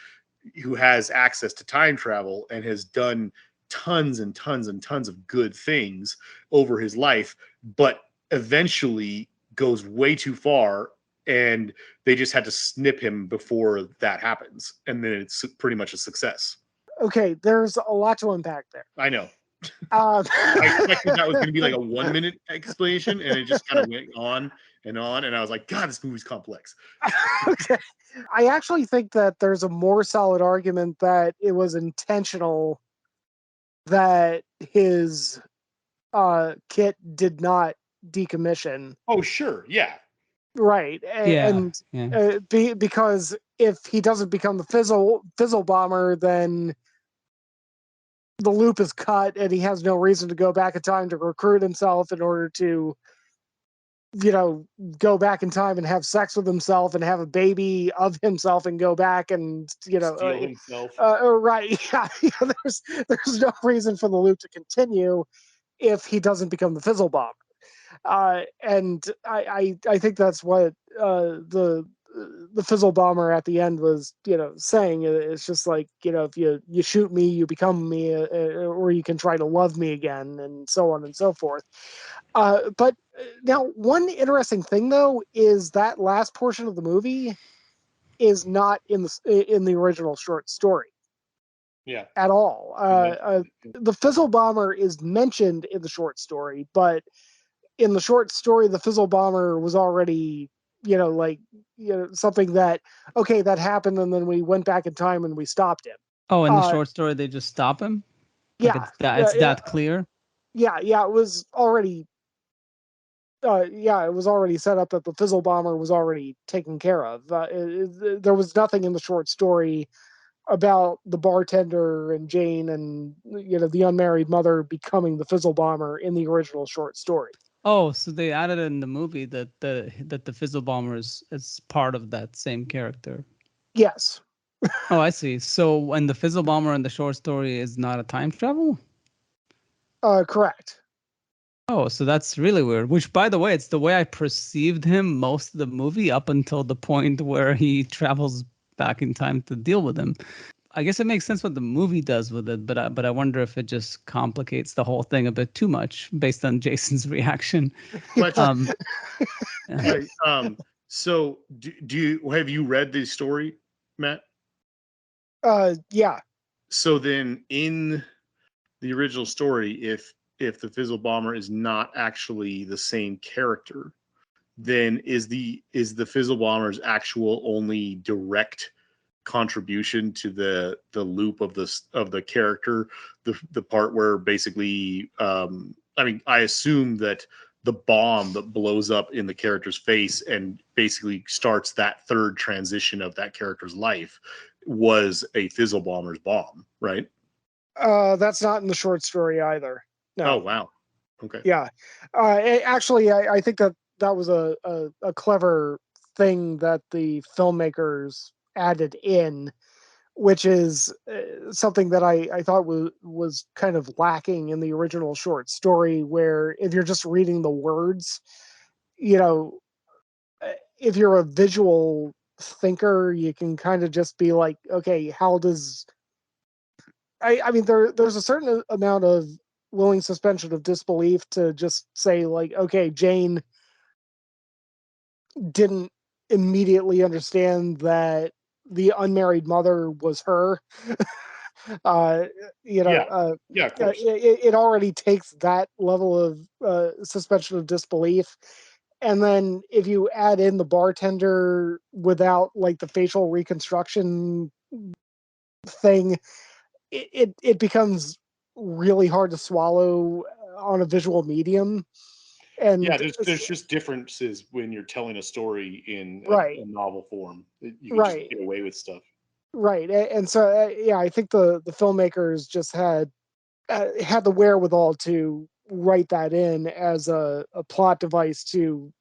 access to time travel and has done tons and tons and tons of good things over his life, but eventually goes way too far, and they just had to snip him before that happens, and then it's pretty much a success. Okay, there's a lot to unpack there. I know. I expected that was going to be like a 1-minute explanation, and it just kind of went on, and I was like, God, this movie's complex. Okay. I actually think that there's a more solid argument that it was intentional that his kit did not decommission. Oh, sure, yeah. Right. Yeah, And yeah. because if he doesn't become the fizzle bomber, then the loop is cut and he has no reason to go back in time to recruit himself in order to, go back in time and have sex with himself and have a baby of himself and go back and, Steal himself. right. Yeah. There's no reason for the loop to continue if he doesn't become the fizzle bomber. And I think that's what the fizzle bomber at the end was saying. It's just like, if you shoot me, you become me, or you can try to love me again, and so on and so forth. But now, one interesting thing though is that last portion of the movie is not in the original short story. Yeah. At all. The fizzle bomber is mentioned in the short story, but in the short story, the fizzle bomber was already, something that, okay, that happened, and then we went back in time and we stopped him. Oh, in the short story, they just stop him. Like Yeah, it's that clear. Yeah, it was already. It was already set up that the fizzle bomber was already taken care of. There was nothing in the short story about the bartender and Jane and the unmarried mother becoming the fizzle bomber in the original short story. Oh, so they added in the movie that the fizzle bomber is part of that same character. Yes. Oh, I see. So when the fizzle bomber in the short story is not a time travel? Correct. Oh, so that's really weird. Which, by the way, it's the way I perceived him most of the movie up until the point where he travels back in time to deal with him. I guess it makes sense what the movie does with it, but I wonder if it just complicates the whole thing a bit too much based on Jason's reaction. Question. So do you have you read the story, Matt? Yeah. So then in the original story, if the fizzle bomber is not actually the same character, then is the fizzle bomber's actual only direct contribution to the loop of the character, the part where basically I assume that the bomb that blows up in the character's face and basically starts that third transition of that character's life was a fizzle bomber's bomb, right? That's not in the short story either. No. Oh wow. Okay. Yeah. Actually, I think that was a clever thing that the filmmakers added in, which is something that I thought was kind of lacking in the original short story, where if you're just reading the words, if you're a visual thinker, you can kind of just be like, okay, how does I mean, there's a certain amount of willing suspension of disbelief to just say, like, okay, Jane didn't immediately understand that the unmarried mother was her. uh, Yeah, of course. it already takes that level of suspension of disbelief. And then if you add in the bartender without like the facial reconstruction thing, it becomes really hard to swallow on a visual medium. Yeah, And there's just differences when you're telling a story in right, a novel form. You can just right, get away with stuff. right. And so yeah, I think the filmmakers just had the wherewithal to write that in as a plot device to,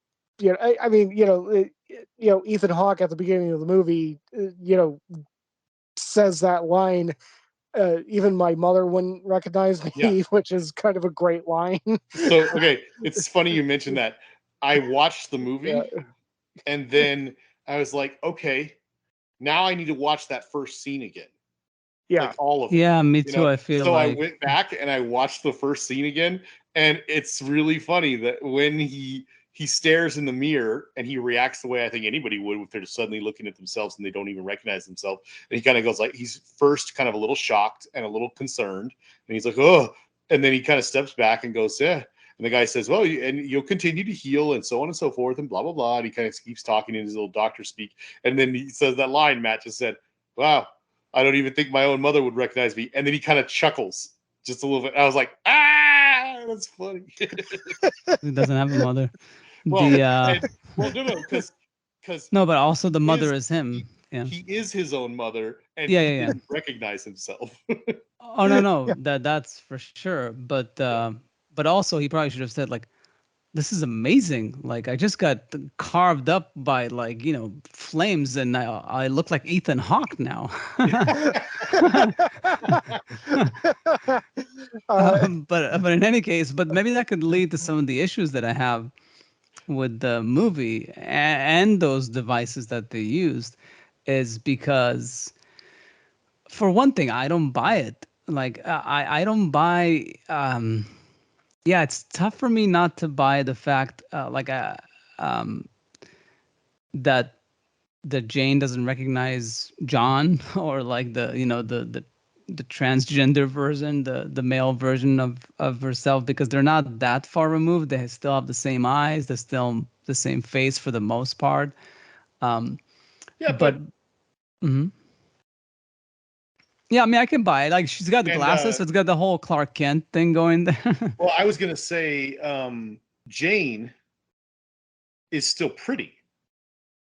I mean, Ethan Hawke at the beginning of the movie, says that line, even my mother wouldn't recognize me, Yeah. which is kind of a great line. So, okay, it's funny you mentioned that. I watched the Yeah. movie and then I was like, okay, now I need to watch that first scene again. Yeah. Like all of it. Yeah, me too. I feel So I like went back and I watched the first scene again, and it's really funny that when he stares in the mirror and he reacts the way I think anybody would if they're just suddenly looking at themselves and they don't even recognize themselves. And he kind of goes like, he's first kind of a little shocked and a little concerned, and he's like, oh, And then he kind of steps back and goes, yeah. And the guy says, well, and you'll continue to heal and so on and so forth and blah, blah, blah. And he kind of keeps talking in his little doctor speak. And then he says that line Matt just said, wow, I don't even think my own mother would recognize me. And then he kind of chuckles just a little bit. I was like, that's funny. He doesn't have a mother. Well, no, because no, but also the mother is him. He is his own mother, and he didn't recognize himself. Oh no, that's for sure. But also he probably should have said like, this is amazing. Like I just got carved up by like, flames and I look like Ethan Hawke now. But in any case, but maybe that could lead to some of the issues that I have with the movie and those devices that they used, is because for one thing, I don't buy it. Like I don't buy it's tough for me not to buy the fact that Jane doesn't recognize John, or like the transgender version, the male version of herself, because they're not that far removed. They still have the same eyes, they're still the same face for the most part. Yeah, I mean, I can buy it. Like, she's got the glasses, so it's got the whole Clark Kent thing going there. Well, I was gonna say, Jane is still pretty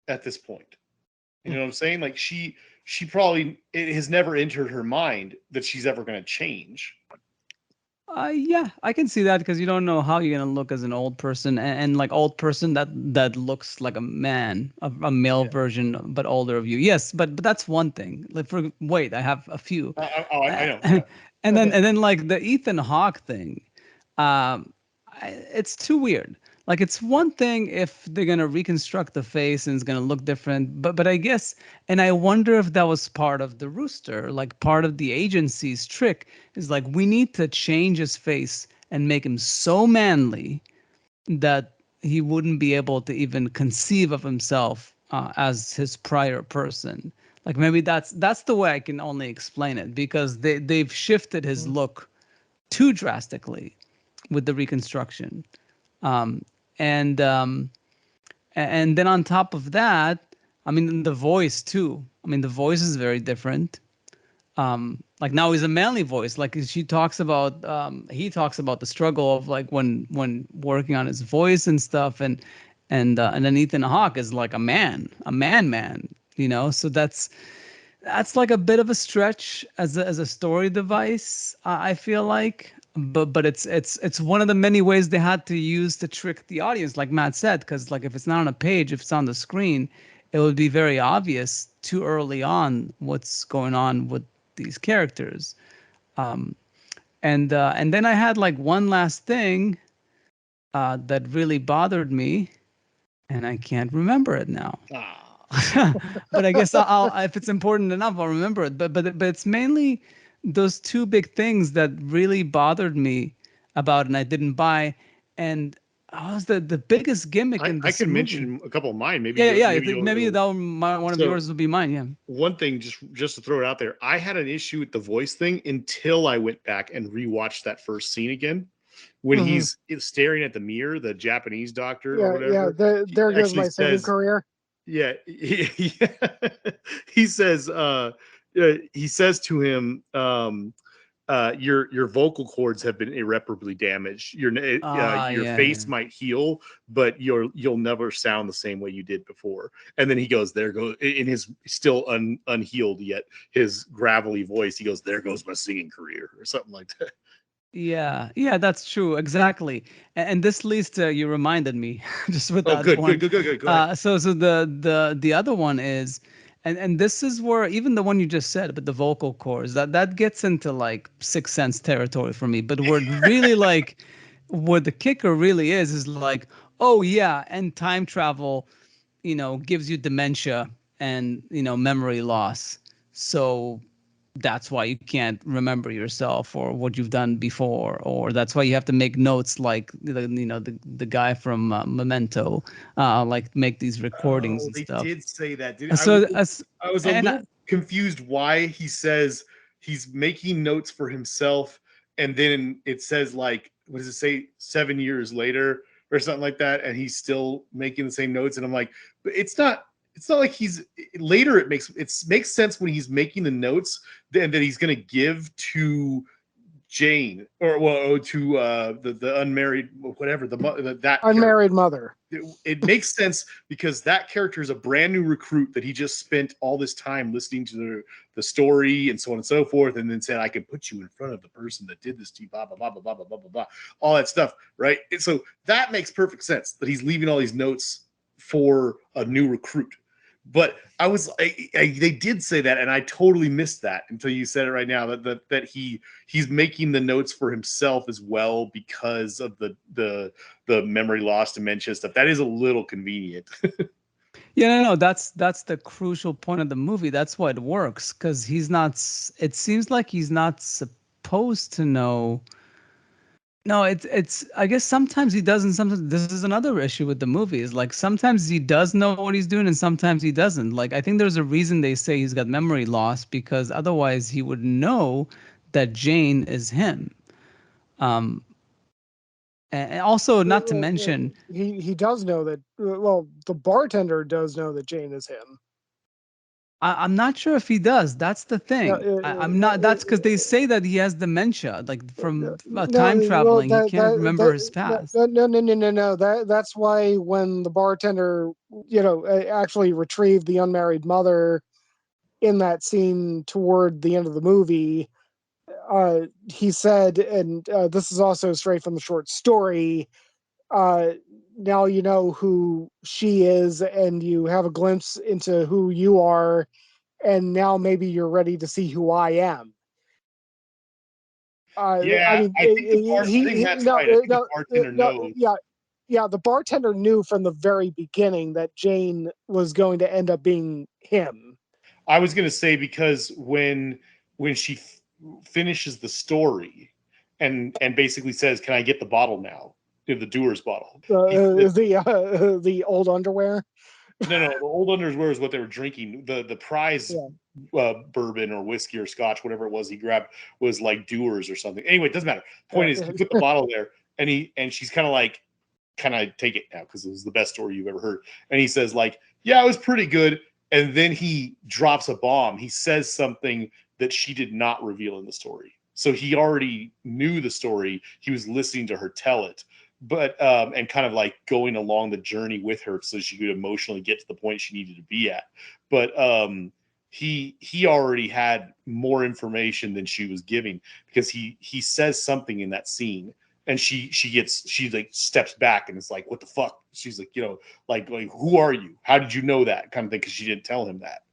at this point. You know what I'm saying? Like, she probably, it has never entered her mind that she's ever going to change. Yeah, I can see that, because you don't know how you're gonna look as an old person, and like old person that looks like a man, a male version, but older of you. Yes, but that's one thing. Like, wait, I have a few. I know. Yeah. and then like the Ethan Hawke thing, it's too weird. Like, it's one thing if they're gonna reconstruct the face and it's gonna look different, but I guess, and I wonder if that was part of the Rooster, like part of the agency's trick is like, we need to change his face and make him so manly that he wouldn't be able to even conceive of himself as his prior person. Like, maybe that's the way I can only explain it, because they've shifted his look too drastically with the reconstruction. And then on top of that, I mean, the voice too. I mean, the voice is very different. Like, now he's a manly voice. Like, he talks about the struggle of like when working on his voice and stuff, and then Ethan Hawke is like a man, So that's like a bit of a stretch as a story device, I feel like. But it's one of the many ways they had to use to trick the audience, like Matt said, because like, if it's not on a page, if it's on the screen, it would be very obvious too early on what's going on with these characters. And then I had like one last thing that really bothered me, and I can't remember it now. But I guess I'll if it's important enough, I'll remember it. But it's mainly those two big things that really bothered me about, and I didn't buy. And was the biggest gimmick in this I can movie. mention a couple of mine. Maybe maybe one of yours will be mine. Yeah. One thing, just to throw it out there, I had an issue with the voice thing until I went back and rewatched that first scene again. When he's staring at the mirror, the Japanese doctor or whatever. Yeah, there goes my singing career. Yeah, he says to him, your vocal cords have been irreparably damaged. Your face might heal, but you'll never sound the same way you did before. And then he goes, there goes, in his still unhealed yet his gravelly voice, he goes, there goes my singing career, or something like that. Yeah, that's true, exactly. And this leads to, you reminded me just with that good, one. Good. Go ahead. So the other one is, and this is where even the one you just said, but the vocal cords, that gets into like Sixth Sense territory for me. But where it really like, where the kicker really is like, oh yeah, and time travel, gives you dementia and memory loss. So that's why you can't remember yourself or what you've done before, or that's why you have to make notes, like the guy from Memento, like make these recordings and stuff. They did say that, dude. I was a little confused why he says he's making notes for himself and then it says like, what does it say, 7 years later or something like that, and he's still making the same notes, and I'm like, but it's not like he's later. It makes sense when he's making the notes that he's going to give to Jane, or to the unmarried, whatever, that unmarried mother. It makes sense because that character is a brand new recruit that he just spent all this time listening to the story and so on and so forth, and then said, I can put you in front of the person that did this to you, blah blah blah blah blah blah blah blah, all that stuff, right? And so that makes perfect sense that he's leaving all these notes for a new recruit. But they did say that, and I totally missed that until you said it right now, that he's making the notes for himself as well because of the memory loss, dementia stuff. That is a little convenient. Yeah, no, that's the crucial point of the movie. That's why it works, because he's not. It seems like he's not supposed to know. No, it's. I guess sometimes he doesn't. Sometimes this is another issue with the movie. Is like sometimes he does know what he's doing, and sometimes he doesn't. Like I think there's a reason they say he's got memory loss, because otherwise he would know that Jane is him. And also, not to mention, he does know that. Well, the bartender does know that Jane is him. I'm not sure if he does. That's the thing. I'm not. That's because they say that he has dementia, like from time traveling. He can't remember his past. No. That's why when the bartender, actually retrieved the unmarried mother in that scene toward the end of the movie, he said, and this is also straight from the short story, now you know who she is, and you have a glimpse into who you are, and now maybe you're ready to see who I am. Yeah, I think that's right. I think the bartender knows. Yeah, the bartender knew from the very beginning that Jane was going to end up being him. I was going to say, because when she finishes the story and basically says, "Can I get the bottle now?" The doer's bottle. The old underwear. No, the old underwear is what they were drinking. The prize bourbon or whiskey or scotch, whatever it was he grabbed, was like Dewar's or something. Anyway, it doesn't matter. Point is, he put the bottle there, and she's kind of like, "Can I take it now?" Because it was the best story you've ever heard. And he says like, "Yeah, it was pretty good." And then he drops a bomb. He says something that she did not reveal in the story. So he already knew the story. He was listening to her tell it, but and kind of like going along the journey with her so she could emotionally get to the point she needed to be at. But he already had more information than she was giving, because he says something in that scene, and she like steps back and is like, "What the fuck?" She's like, like "Who are you? How did you know that?" kind of thing, because she didn't tell him that.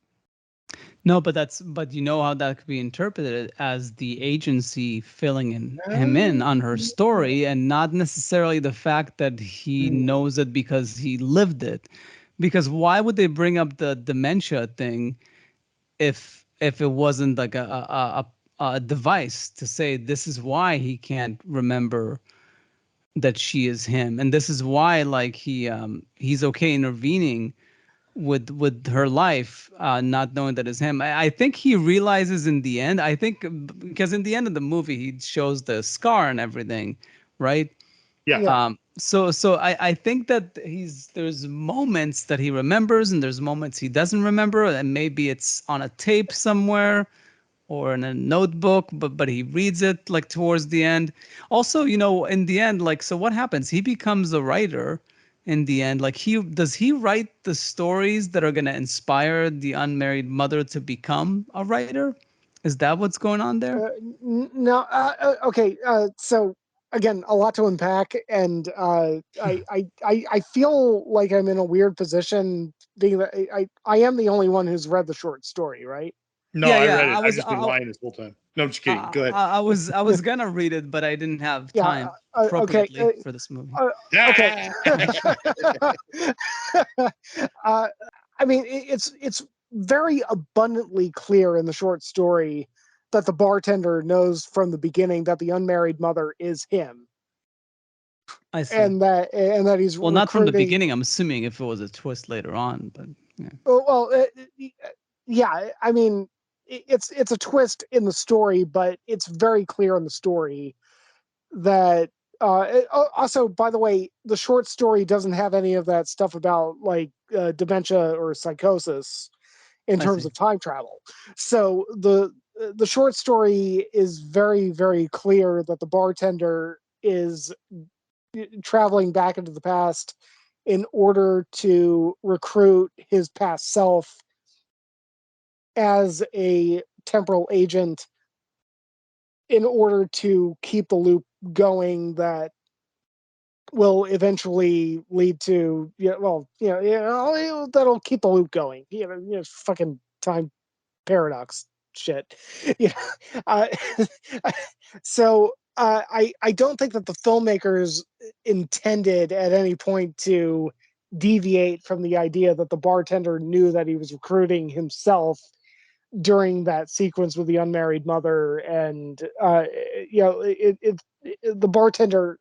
No, but you know how that could be interpreted as the agency filling him in on her story, and not necessarily the fact that he knows it because he lived it. Because why would they bring up the dementia thing if it wasn't like a device to say this is why he can't remember that she is him, and this is why like he's okay intervening with her life, not knowing that it's him. I think he realizes in the end. I think because in the end of the movie he shows the scar and everything, right? Yeah. So I think that there's moments that he remembers and there's moments he doesn't remember, and maybe it's on a tape somewhere or in a notebook, but he reads it like towards the end. Also, in the end, like, so what happens? He becomes a writer in the end. Like, does he write the stories that are going to inspire the unmarried mother to become a writer? Is that what's going on there? No. Okay. So again, a lot to unpack, and I feel like I'm in a weird position, being that I am the only one who's read the short story, right? No, I read it. I've just been lying this whole time. No, I'm just kidding. Go ahead. I was gonna read it, but I didn't have time appropriately for this movie. Okay. I mean, it's very abundantly clear in the short story that the bartender knows from the beginning that the unmarried mother is him. I see. And that he's not from the beginning. I'm assuming if it was a twist later on, but yeah. Well, yeah. I mean, it's a twist in the story, but it's very clear in the story that also, by the way, the short story doesn't have any of that stuff about like dementia or psychosis in I terms see. of time travel. So the short story is very, very clear that the bartender is traveling back into the past in order to recruit his past self as a temporal agent in order to keep the loop going that will eventually lead to that'll keep the loop going. Fucking time paradox shit. You know, so I don't think that the filmmakers intended at any point to deviate from the idea that the bartender knew that he was recruiting himself during that sequence with the unmarried mother, and the bartender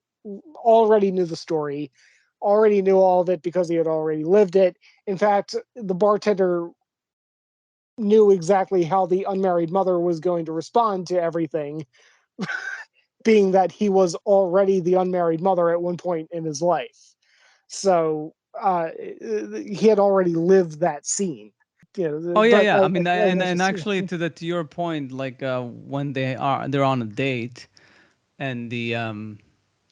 already knew the story, already knew all of it because he had already lived it. In fact, the bartender knew exactly how the unmarried mother was going to respond to everything, being that he was already the unmarried mother at one point in his life. So he had already lived that scene. Oh yeah, But yeah. I mean, I and just, actually, to your point, like when they're on a date, and the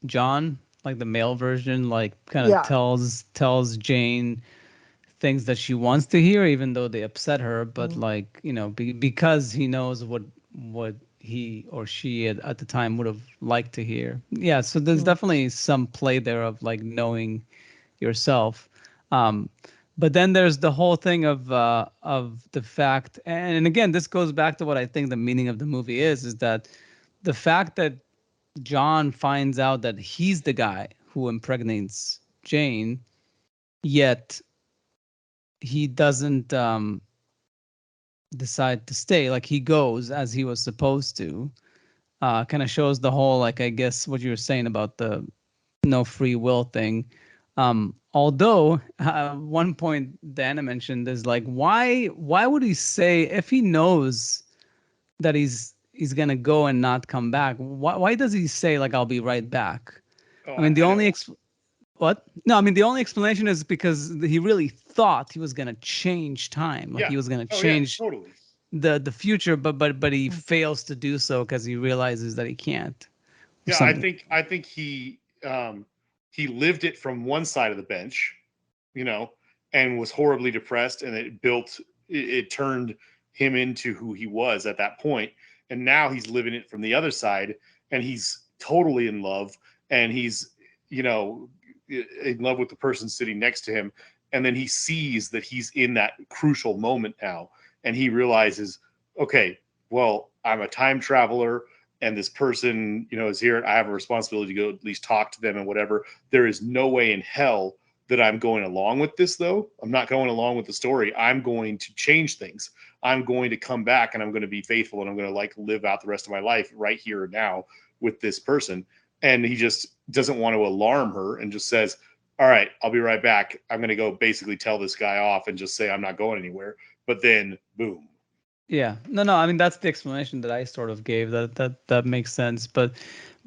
John, like the male version, like kind of yeah. tells Jane things that she wants to hear, even though they upset her. But like because he knows what he or she at the time would have liked to hear. Yeah. So there's definitely some play there of like knowing yourself. Um, but then there's the whole thing of the fact, and again, this goes back to what I think the meaning of the movie is that the fact that John finds out that he's the guy who impregnates Jane, yet he doesn't decide to stay. Like he goes as he was supposed to. Kind of shows the whole, like, I guess what you were saying about the no free will thing. Although one point Dana mentioned is like, why would he say if he knows that he's gonna go and not come back? Why does he say like I'll be right back? Oh, I mean, the I only know. what? No, I mean the only explanation is because he really thought he was gonna change time, like Yeah. he was gonna Oh yeah, change totally. the future, but he fails to do so because he realizes that he can't. Or Yeah, something. I think he lived it from one side of the bench, you know, and was horribly depressed, and it turned him into who he was at that point. And now he's living it from the other side, and he's totally in love, and he's, you know, in love with the person sitting next to him. And then he sees that he's in that crucial moment now, and he realizes, okay, well, I'm a time traveler, and this person, you know, is here. I have a responsibility to go at least talk to them and whatever. There is no way in hell that I'm going along with this, though. I'm not going along with the story. I'm going to change things. I'm going to come back, and I'm going to be faithful, and I'm going to like live out the rest of my life right here and now with this person. And he just doesn't want to alarm her, and just says, all right, I'll be right back. I'm going to go basically tell this guy off and just say I'm not going anywhere. But then boom. Yeah, no. I mean, that's the explanation that I sort of gave. That makes sense. But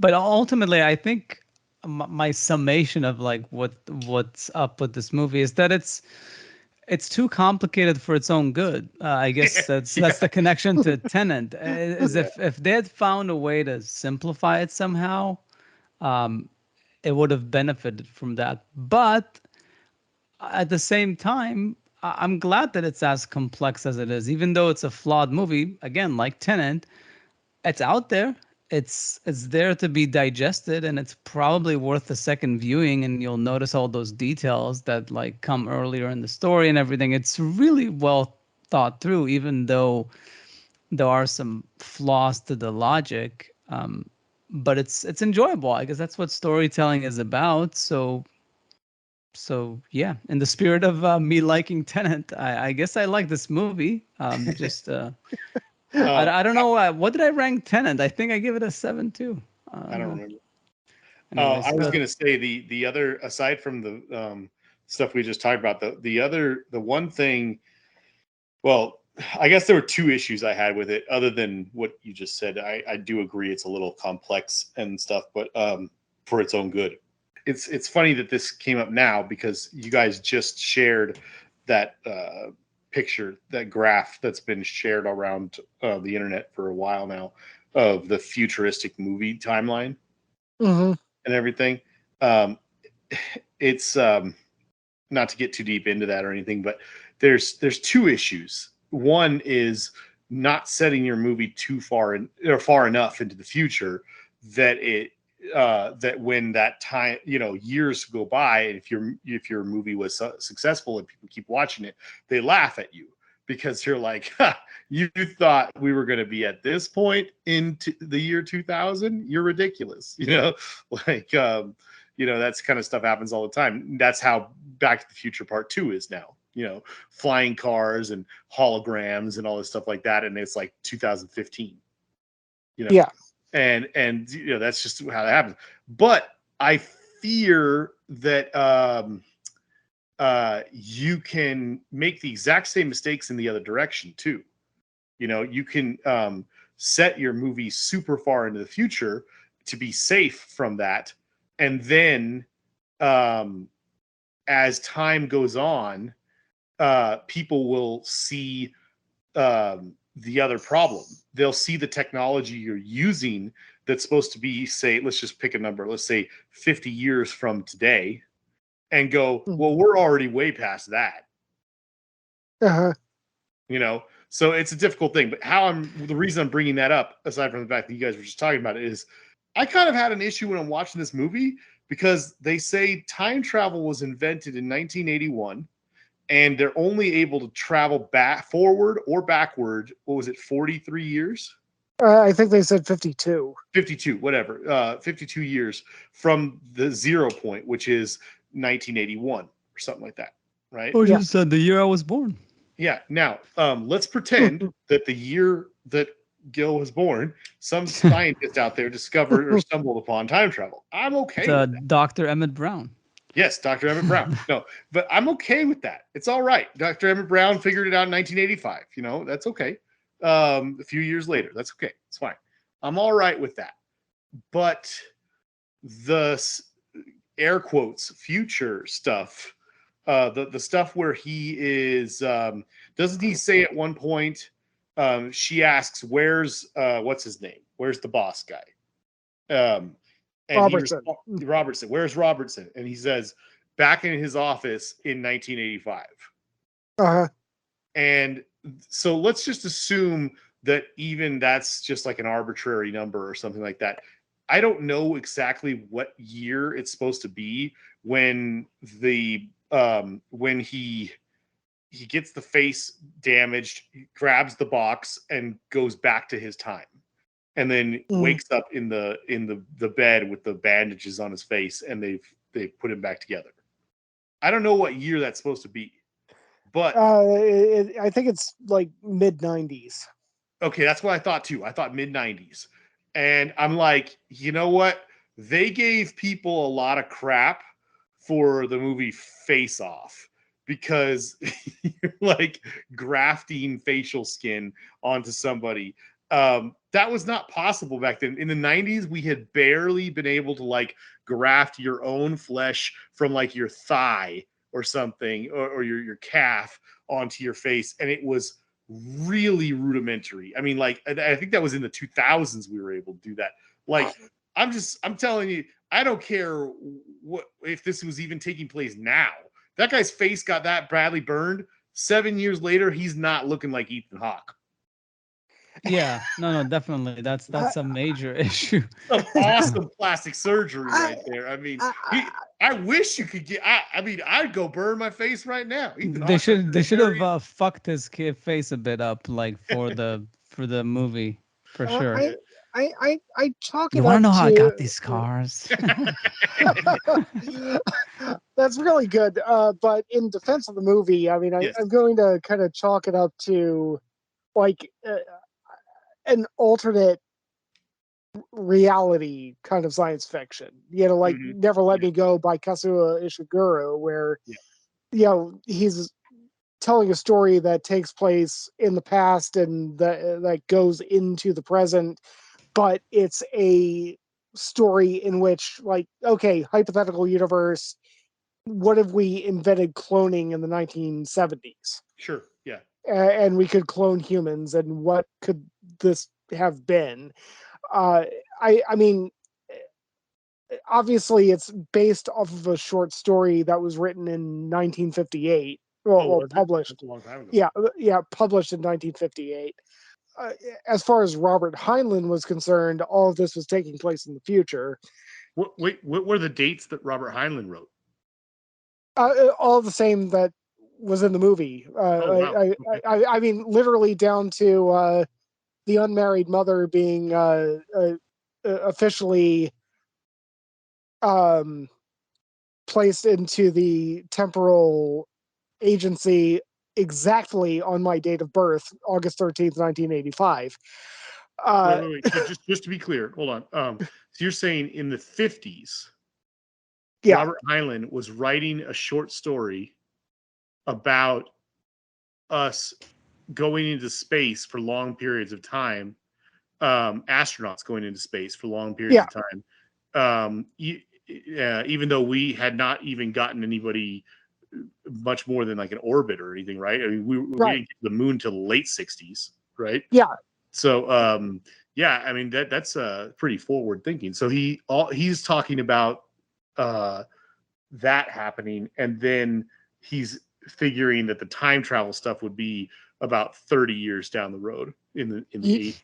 ultimately, I think my summation of like what's up with this movie is that it's too complicated for its own good. I guess that's the connection to Tenant. Is Yeah. if they had found a way to simplify it somehow, um, it would have benefited from that. But at the same time, I'm glad that it's as complex as it is, even though it's a flawed movie. Again, like Tenant, it's out there. It's there to be digested, and it's probably worth a second viewing. And you'll notice all those details that like come earlier in the story and everything. It's really well thought through, even though there are some flaws to the logic. But it's enjoyable. I guess that's what storytelling is about. So yeah, in the spirit of me liking Tenant, I guess I like this movie. Just Uh, I don't know what did I rank Tenant? I think I give it a 7 too. I don't remember. I Anyways, was going to say the other, aside from the stuff we just talked about, the one thing, well, I guess there were two issues I had with it, other than what you just said. I do agree it's a little complex and stuff, but for its own good. It's funny that this came up now because you guys just shared that picture, that graph that's been shared around the internet for a while now of the futuristic movie timeline Mm-hmm. and everything. It's not to get too deep into that or anything, but there's two issues. One is not setting your movie too far in, or far enough into the future that it that when that time, years go by, and if your movie was successful and people keep watching it, they laugh at you because you're like, you thought we were going to be at this point into the year 2000. You're ridiculous, like that's kind of stuff happens all the time. That's how Back to the Future Part 2 is now. Flying cars and holograms and all this stuff like that, and it's like 2015. Yeah. And that's just how that happens. But I fear that you can make the exact same mistakes in the other direction too. You can set your movie super far into the future to be safe from that, and then as time goes on, people will see the other problem. They'll see the technology you're using that's supposed to be, say, let's just pick a number, let's say 50 years from today, and go, well, we're already way past that. Uh-huh. So it's a difficult thing. But the reason I'm bringing that up, aside from the fact that you guys were just talking about it, is I kind of had an issue when I'm watching this movie because they say time travel was invented in 1981. And they're only able to travel back, forward or backward. What was it, 43 years? I think they said 52. 52, whatever. 52 years from the 0 point, which is 1981 or something like that, right? Or just the year I was born. Yeah. Now, let's pretend that the year that Gil was born, some scientist out there discovered or stumbled upon time travel. I'm okay with that. Dr. Emmett Brown. Yes, Dr. Emmett Brown. No, but I'm okay with that. It's all right. Dr. Emmett Brown figured it out in 1985. That's okay. A few years later, that's okay. It's fine. I'm all right with that. But the air quotes future stuff, the stuff where he is, doesn't he say at one point? She asks, "Where's what's his name? Where's the boss guy?" And Robertson. Where's Robertson? And he says, back in his office in 1985. Uh-huh. And so let's just assume that even that's just like an arbitrary number or something like that. I don't know exactly what year it's supposed to be when when he gets the face damaged, he grabs the box and goes back to his time. And then wakes up in the bed with the bandages on his face, and they've put him back together. I don't know what year that's supposed to be, but I think it's like mid 90s. Okay, that's what I thought too. I thought mid 90s, and I'm like, you know what? They gave people a lot of crap for the movie Face Off because you're like grafting facial skin onto somebody. That was not possible back then. In the 90s, we had barely been able to like graft your own flesh from like your thigh or something, or your calf onto your face, and it was really rudimentary. I mean, like, I think that was in the 2000s we were able to do that. Like, I'm telling you, I don't care what if this was even taking place now. That guy's face got that badly burned. 7 years later, he's not looking like Ethan Hawke. Yeah, no, definitely. That's a major issue. Some awesome plastic surgery right there. I mean, I wish you could get. I mean, I'd go burn my face right now. They should have fucked his kid face a bit up, like for the movie, for sure. I chalk it up. You want to know how I got these scars? That's really good. But in defense of the movie, I mean, I'm going to kind of chalk it up to like an alternate reality kind of science fiction. Like Never Let Me Go by Kazuo Ishiguro, where he's telling a story that takes place in the past and that goes into the present, but it's a story in which, like, okay, hypothetical universe, what if we invented cloning in the 1970s? Sure. Yeah. And we could clone humans, and what could this have been? I mean, obviously it's based off of a short story that was written in 1958. Well, published. That's a long time ago. Yeah, published in 1958. As far as Robert Heinlein was concerned, all of this was taking place in the future. What were the dates that Robert Heinlein wrote? All the same that was in the movie. Oh, wow. Okay. I mean, literally down to the unmarried mother being officially placed into the temporal agency exactly on my date of birth, August 13th, 1985. Wait. So just to be clear, hold on. So you're saying in the 50s, Yeah. Robert Heinlein was writing a short story about us going into space for long periods of time, astronauts going into space for long periods of time, even though we had not even gotten anybody much more than like an orbit or anything, right? I mean, we didn't get to the moon till the late 60s, right? Yeah. So yeah, I mean that's pretty forward thinking. So he's talking about that happening, and then he's figuring that the time travel stuff would be about 30 years down the road in the 80s.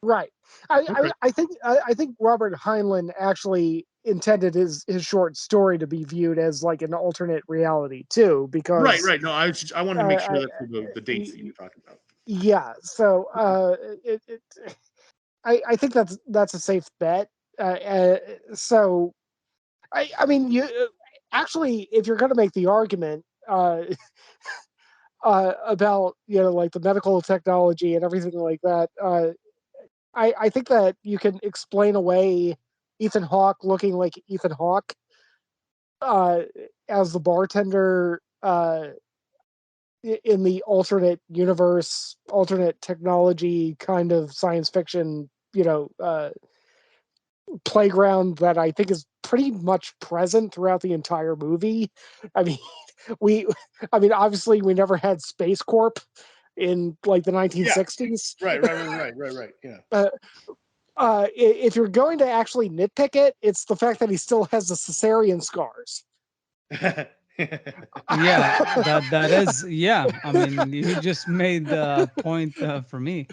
Right. I think Robert Heinlein actually intended his short story to be viewed as like an alternate reality too, because right. No, I wanted to make sure that's the dates that you were talking about. Yeah. So I think that's a safe bet. So I mean, you actually, if you're going to make the argument about, you know, like the medical technology and everything like that, I think that you can explain away Ethan Hawke looking like Ethan Hawke uh, as the bartender in the alternate universe, alternate technology kind of science fiction, you know, playground that I think is pretty much present throughout the entire movie. I mean, we, I mean, obviously we never had Space Corp in like the 1960s. Right. Yeah. If you're going to actually nitpick it, it's the fact that he still has the cesarean scars. Yeah, that is, yeah. I mean, you just made the point for me.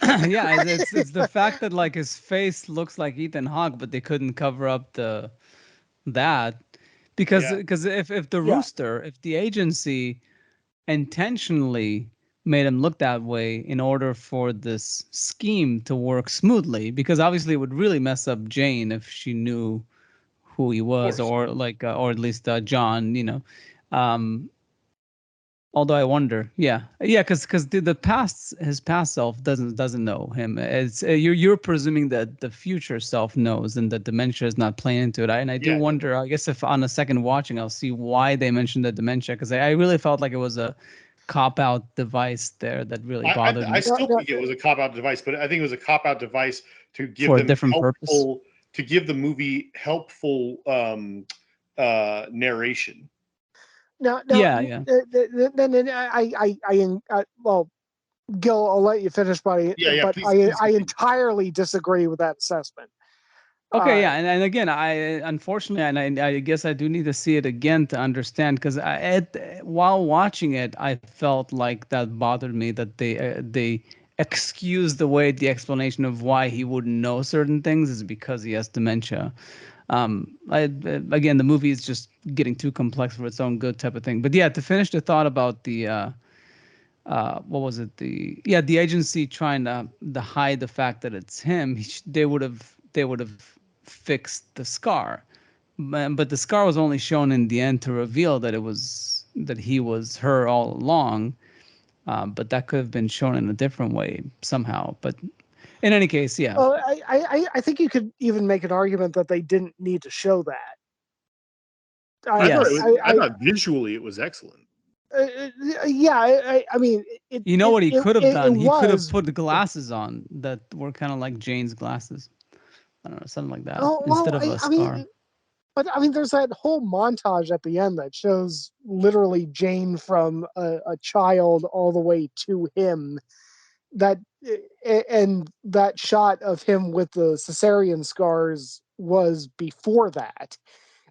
Yeah, it's the fact that like his face looks like Ethan Hawke, but they couldn't cover up that because if the rooster, if the agency intentionally made him look that way in order for this scheme to work smoothly, because obviously it would really mess up Jane if she knew who he was, or like or at least John, you know. Although I wonder, because the past, his past self doesn't know him. It's you're presuming that the future self knows, and that dementia is not playing into it. And I do wonder. I guess if on a second watching, I'll see why they mentioned the dementia, because I really felt like it was a cop-out device there that really bothered me. I still think it was a cop-out device, but I think it was a cop-out device to give for them a different purpose, to give the movie helpful narration. No, yeah. Then well, Gil, I'll let you finish, buddy. But please. I entirely disagree with that assessment. Okay, and again, I unfortunately, and I guess I do need to see it again to understand, because while watching it, I felt like that bothered me, that they excused away the explanation of why he wouldn't know certain things is because he has dementia. Again, the movie is just getting too complex for its own good, type of thing. But yeah, to finish the thought about the what was it? The agency trying to hide the fact that it's him. They would have fixed the scar, but the scar was only shown in the end to reveal that he was her all along. But that could have been shown in a different way somehow. But in any case, yeah. Well, I think you could even make an argument that they didn't need to show that. I thought visually it was excellent. Yeah, I mean, You know what he could have it done? He could have was. put the glasses on that were kind of like Jane's glasses. I don't know, something like that, Oh instead well, of a I mean, scar. but I mean, there's that whole montage at the end that shows literally Jane from a child all the way to him. That and that shot of him with the cesarean scars was before that,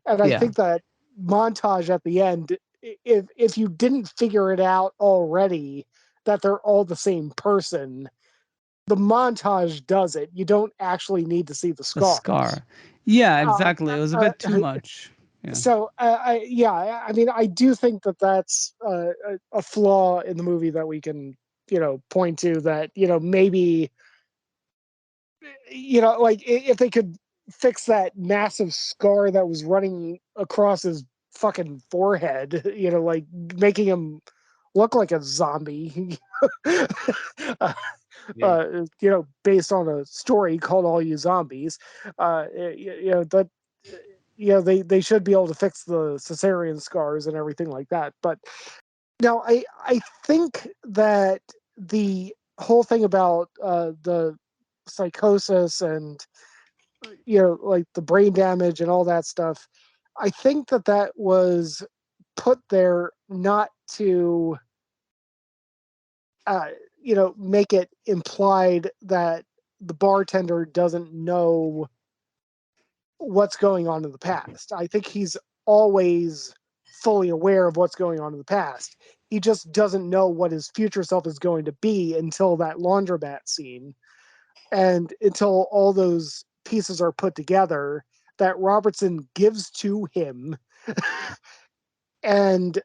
and I Yeah, think that montage at the end, if you didn't figure it out already that they're all the same person, the montage does it. You don't actually need to see the the scars. scar. Yeah, Uh, exactly. It was a uh, bit too much. Yeah. so yeah, I mean, I do think that that's a flaw in the movie that we can, point to, that maybe, like, if they could fix that massive scar that was running across his fucking forehead, like making him look like a zombie. uh, Yeah. Based on a story called All You Zombies. That they should be able to fix the cesarean scars and everything like that. But now I think that the whole thing about the psychosis and like the brain damage and all that stuff, I think that was put there not to uh, make it implied that the bartender doesn't know what's going on in the past. I think he's always fully aware of what's going on in the past. He just doesn't know what his future self is going to be until that laundromat scene, and until all those pieces are put together that Robertson gives to him. And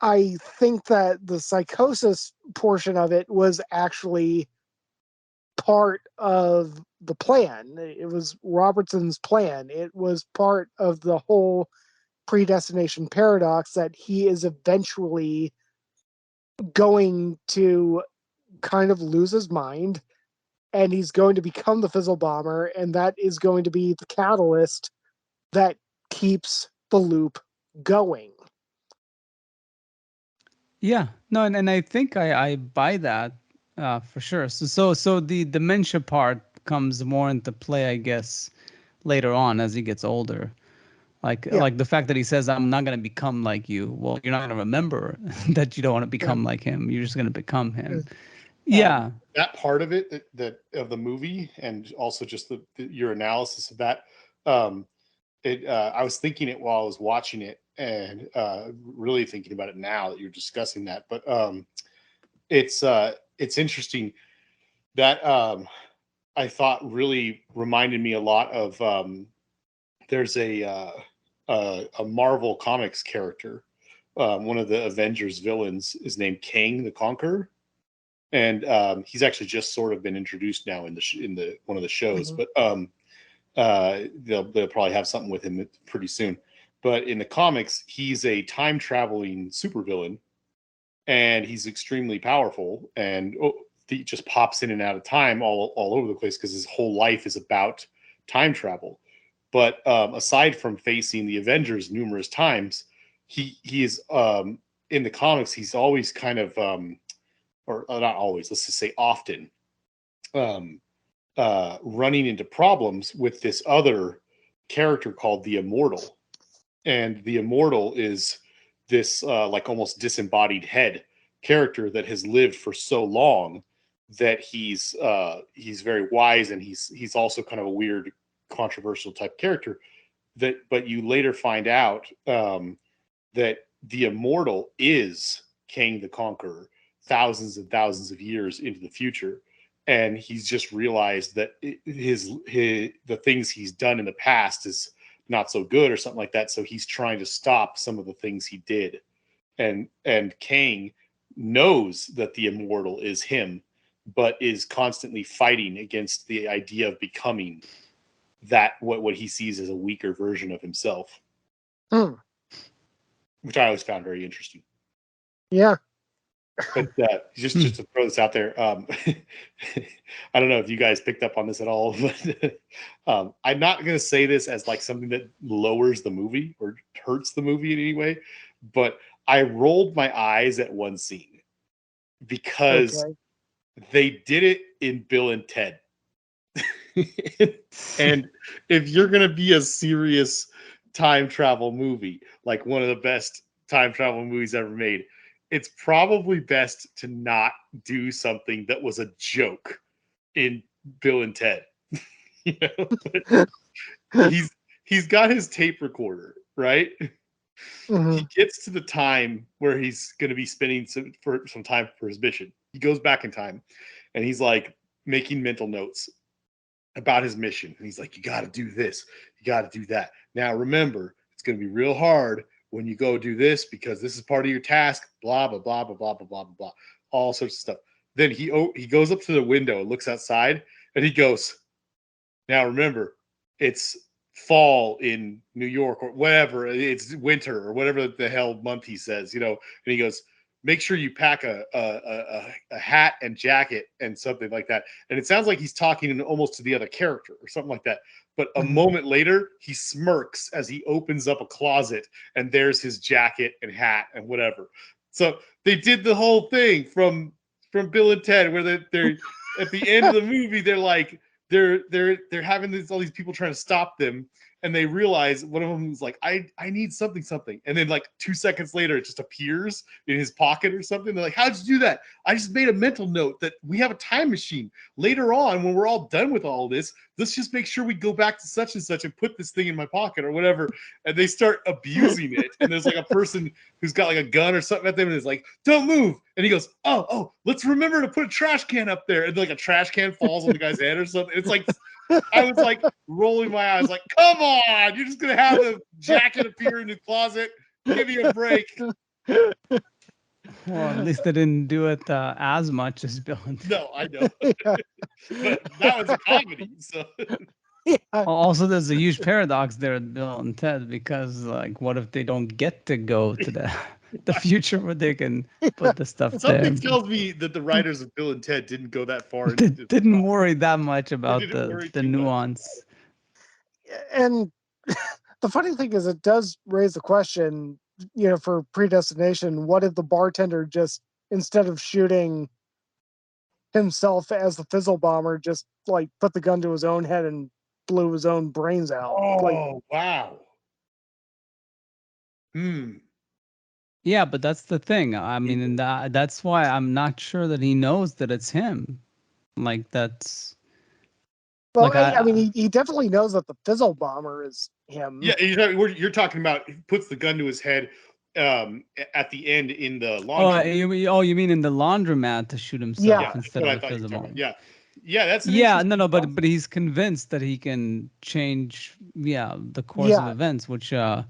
I think that the psychosis portion of it was actually part of the plan. It was Robertson's plan. It was part of the whole predestination paradox that he is eventually going to kind of lose his mind, and he's going to become the Fizzle Bomber, and that is going to be the catalyst that keeps the loop going. Yeah, no, and I think I buy that for sure. So the dementia part comes more into play, I guess, later on as he gets older. Yeah, Like the fact that he says, "I'm not gonna become like you." Well, you're not gonna remember that you don't want to yeah. become like him. You're just gonna become him. Um, Yeah, that part of it, that of the movie, and also just your analysis of that. Um, I was thinking it while I was watching it, and really thinking about it now that you're discussing that. But it's interesting that I thought really reminded me a lot of there's a Marvel Comics character. One of the Avengers villains is named Kang the Conqueror, and he's actually just sort of been introduced now in the one of the shows. Mhm. But they'll probably have something with him pretty soon. But in the comics, he's a time traveling supervillain, and he's extremely powerful, and he just pops in and out of time all over the place because his whole life is about time travel. But aside from facing the Avengers numerous times, he is in the comics. He's always kind of or not always. Let's just say often um, running into problems with this other character called the Immortal. And the Immortal is this like almost disembodied head character that has lived for so long that he's very wise, and he's also kind of a weird, controversial type character. That, but you later find out that the Immortal is Kang the Conqueror, thousands and thousands of years into the future, and he's just realized that his the things he's done in the past is not so good or something like that. So he's trying to stop some of the things he did, and Kang knows that the Immortal is him, but is constantly fighting against the idea of becoming that what he sees as a weaker version of himself, Mm. which I always found very interesting. Yeah. But just to throw this out there, I don't know if you guys picked up on this at all, but I'm not going to say this as like something that lowers the movie or hurts the movie in any way. But I rolled my eyes at one scene because they did it in Bill and Ted. And if you're going to be a serious time travel movie, like one of the best time travel movies ever made, it's probably best to not do something that was a joke in Bill and Ted. You know? He's got his tape recorder, right? Mm-hmm. He gets to the time where he's going to be spending some time for his mission. He goes back in time and he's like making mental notes about his mission. And he's like, you got to do this. You got to do that. Now, remember, it's going to be real hard when you go do this because this is part of your task, blah, blah, blah, blah, blah, blah, blah, blah, blah, all sorts of stuff. Then he goes up to the window and looks outside and he goes, now, remember, it's fall in New York or whatever. It's winter or whatever the hell month he says, you know, and he goes, make sure you pack a hat and jacket and something like that. And it sounds like he's talking almost to the other character or something like that. But a moment later, he smirks as he opens up a closet and there's his jacket and hat and whatever. So they did the whole thing from Bill and Ted where they're at the end of the movie, they're like, they're having all these people trying to stop them, and they realize one of them is like, I need something, and then like 2 seconds later, it just appears in his pocket or something. They're like, how'd you do that? I just made a mental note that we have a time machine. Later on, when we're all done with all this, let's just make sure we go back to such and such and put this thing in my pocket or whatever. And they start abusing it. And there's like a person who's got like a gun or something at them, and is like, don't move. And he goes, oh, let's remember to put a trash can up there. And like a trash can falls on the guy's head or something. It's like, I was like rolling my eyes, like, come on, you're just gonna have the jacket appear in the closet. Give me a break. Well, at least they didn't do it as much as Bill and Ted. No, I know. But that was a comedy. So Yeah. Also, there's a huge paradox there at Bill and Ted because, like, what if they don't get to go to the future where they can put the stuff something there? tells me that the writers of Bill and Ted didn't go that far. They didn't worry that much about the nuance. And the funny thing is, it does raise the question, you know, for Predestination, what if the bartender just, instead of shooting himself as the fizzle bomber, just like put the gun to his own head and blew his own brains out? Oh, wow. Yeah, but that's the thing. I mean, and that's why I'm not sure that he knows that it's him. Like, that's... Well, like, I mean, he definitely knows that the fizzle bomber is him. Yeah, you're talking about he puts the gun to his head at the end in the laundry. You mean in the laundromat to shoot himself instead of the fizzle bomb? Yeah, that's but he's convinced that he can change the course of events, which no,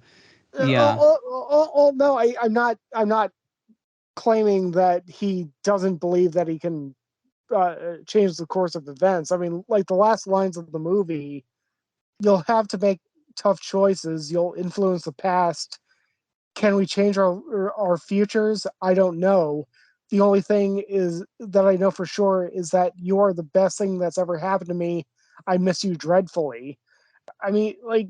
I'm not claiming that he doesn't believe that he can change the course of events. I mean, like the last lines of the movie, you'll have to make tough choices. You'll influence the past. Can we change our futures? I don't know. The only thing is that I know for sure is that you are the best thing that's ever happened to me. I miss you dreadfully. I mean, like,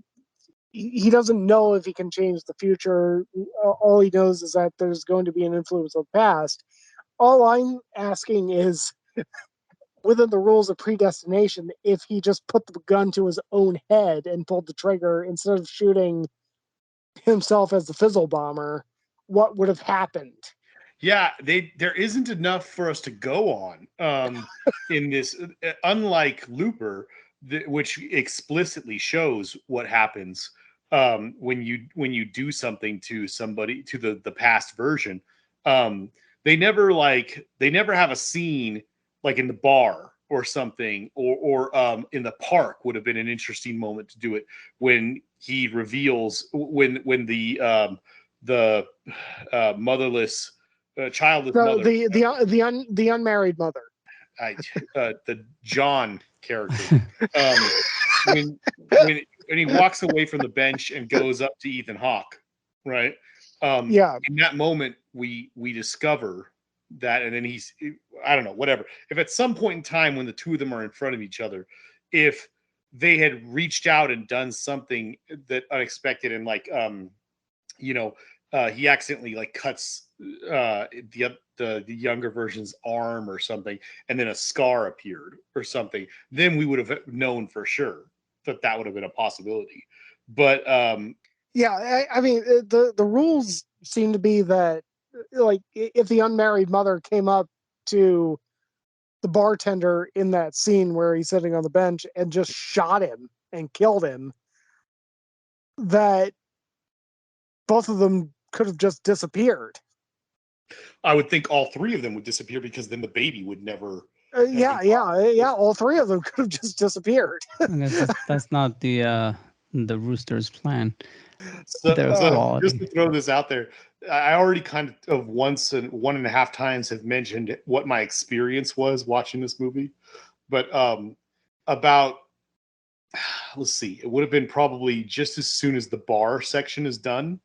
he doesn't know if he can change the future. All he knows is that there's going to be an influence of the past. All I'm asking is, within the rules of Predestination, if he just put the gun to his own head and pulled the trigger instead of shooting himself as the fizzle bomber, what would have happened? Yeah, there isn't enough for us to go on in this. Unlike Looper, which explicitly shows what happens when you do something to somebody, to the past version. They never have a scene like in the bar or something, or in the park would have been an interesting moment to do it when he reveals when the motherless childless mother, the unmarried mother, the John character, when he walks away from the bench and goes up to Ethan Hawke, right? In that moment we discover that, and then he's, I don't know, whatever. If at some point in time when the two of them are in front of each other, if they had reached out and done something that unexpected and like he accidentally like cuts the younger version's arm or something, and then a scar appeared or something, then we would have known for sure that would have been a possibility. But yeah, I mean, the rules seem to be that, like, if the unmarried mother came up to the bartender in that scene where he's sitting on the bench and just shot him and killed him, that both of them could have just disappeared. I would think all three of them would disappear, because then the baby would never. Yeah. All three of them could have just disappeared. I guess that's not the rooster's plan. So, Their just quality. to throw this out there, I already kind of once and 1.5 times have mentioned what my experience was watching this movie. But about, let's see, it would have been probably just as soon as the bar section is done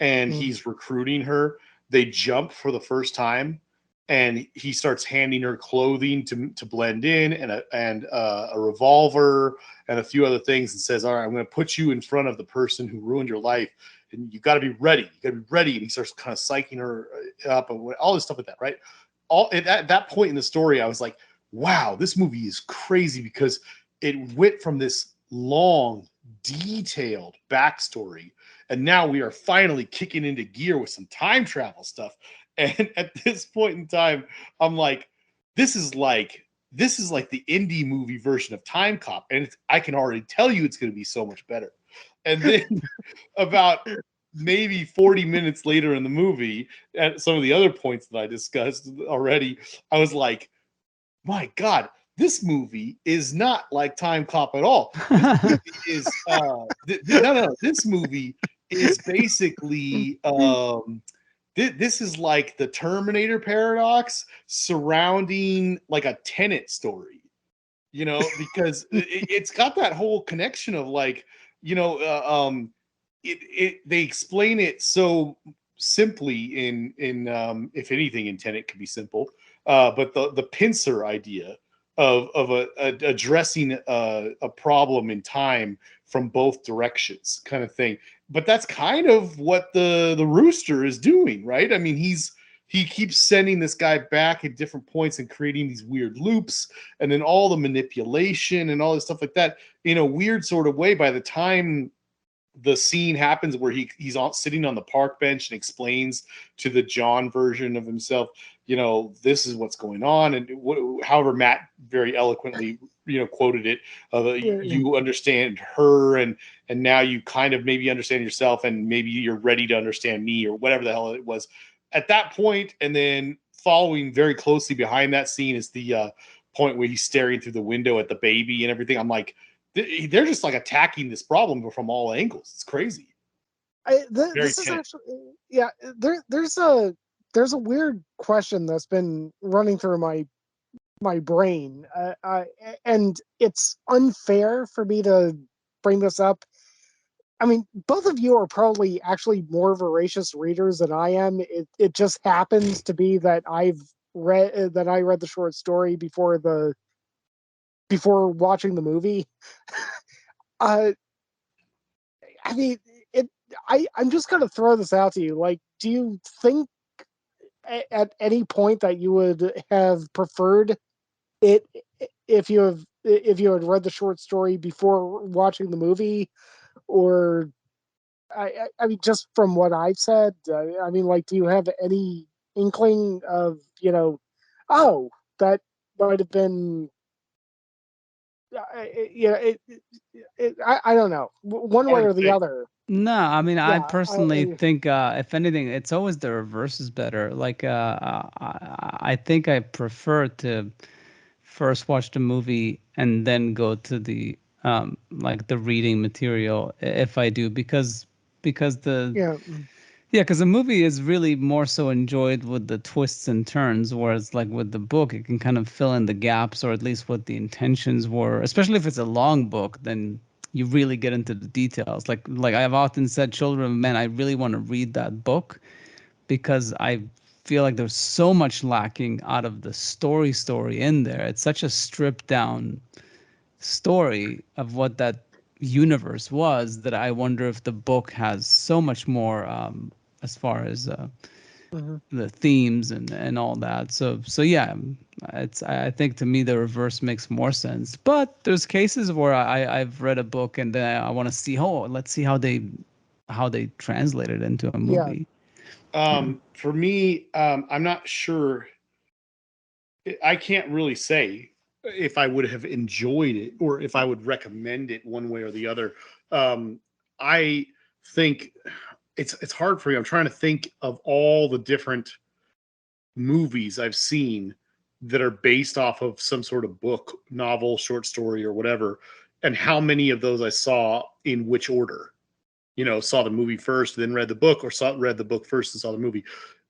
and he's recruiting her, they jump for the first time, and he starts handing her clothing to blend in, and a revolver and a few other things, and says, all right, I'm going to put you in front of the person who ruined your life, and you got to be ready. You got to be ready. And he starts kind of psyching her up and all this stuff like that, right? At that point in the story, I was like, wow, this movie is crazy, because it went from this long, detailed backstory, and now we are finally kicking into gear with some time travel stuff. And at this point in time, I'm like, this is like the indie movie version of Time Cop, and I can already tell you it's going to be so much better. And then about maybe 40 minutes later in the movie, at some of the other points that I discussed already, I was like, my God, this movie is not like Time Cop at all. This movie is this movie is basically this is like the Terminator paradox surrounding like a Tenet story, because it's got that whole connection of like, they explain it so simply in if anything in Tenet could be simple, but the pincer idea of addressing a problem in time from both directions kind of thing. But that's kind of what the rooster is doing, right? I mean, he keeps sending this guy back at different points and creating these weird loops, and then all the manipulation and all this stuff like that in a weird sort of way. By the time the scene happens where he's sitting on the park bench and explains to the John version of himself, this is what's going on, and however Matt very eloquently quoted it, you understand her, and now you kind of maybe understand yourself, and maybe you're ready to understand me, or whatever the hell it was at that point. And then following very closely behind that scene is the point where he's staring through the window at the baby and everything. I'm like, they're just like attacking this problem from all angles. It's crazy. This is actually, yeah. There's a weird question that's been running through my brain, and it's unfair for me to bring this up. I mean, both of you are probably actually more voracious readers than I am. It just happens to be that I read the short story before watching the movie. I mean, I'm just gonna throw this out to you. Like, do you think at any point that you would have preferred it if you had read the short story before watching the movie? Or I mean, just from what I've said, I mean, like, do you have any inkling of, oh, that might have been, I don't know, one way or the other. No, I mean, I Yeah, personally think, if anything, it's always the reverse is better. Like, I think I prefer to first watch the movie and then go to the like the reading material if I do, because yeah. because the movie is really more so enjoyed with the twists and turns, whereas like with the book, it can kind of fill in the gaps, or at least what the intentions were. Especially if it's a long book, then you really get into the details. Like I've often said, Children of Men, I really want to read that book because I feel like there's so much lacking out of the story in there. It's such a stripped down story of what that universe was that I wonder if the book has so much more as far as Mhm. the themes and all that. So yeah, I think to me the reverse makes more sense. But there's cases where I've read a book and then I want to see, let's see how they translate it into a Yeah. movie. For me, I'm not sure. I can't really say if I would have enjoyed it or if I would recommend it one way or the other. I think it's hard for me. I'm trying to think of all the different movies I've seen that are based off of some sort of book, novel, short story, or whatever, and how many of those I saw in which order. Saw the movie first, then read the book, or read the book first and saw the movie.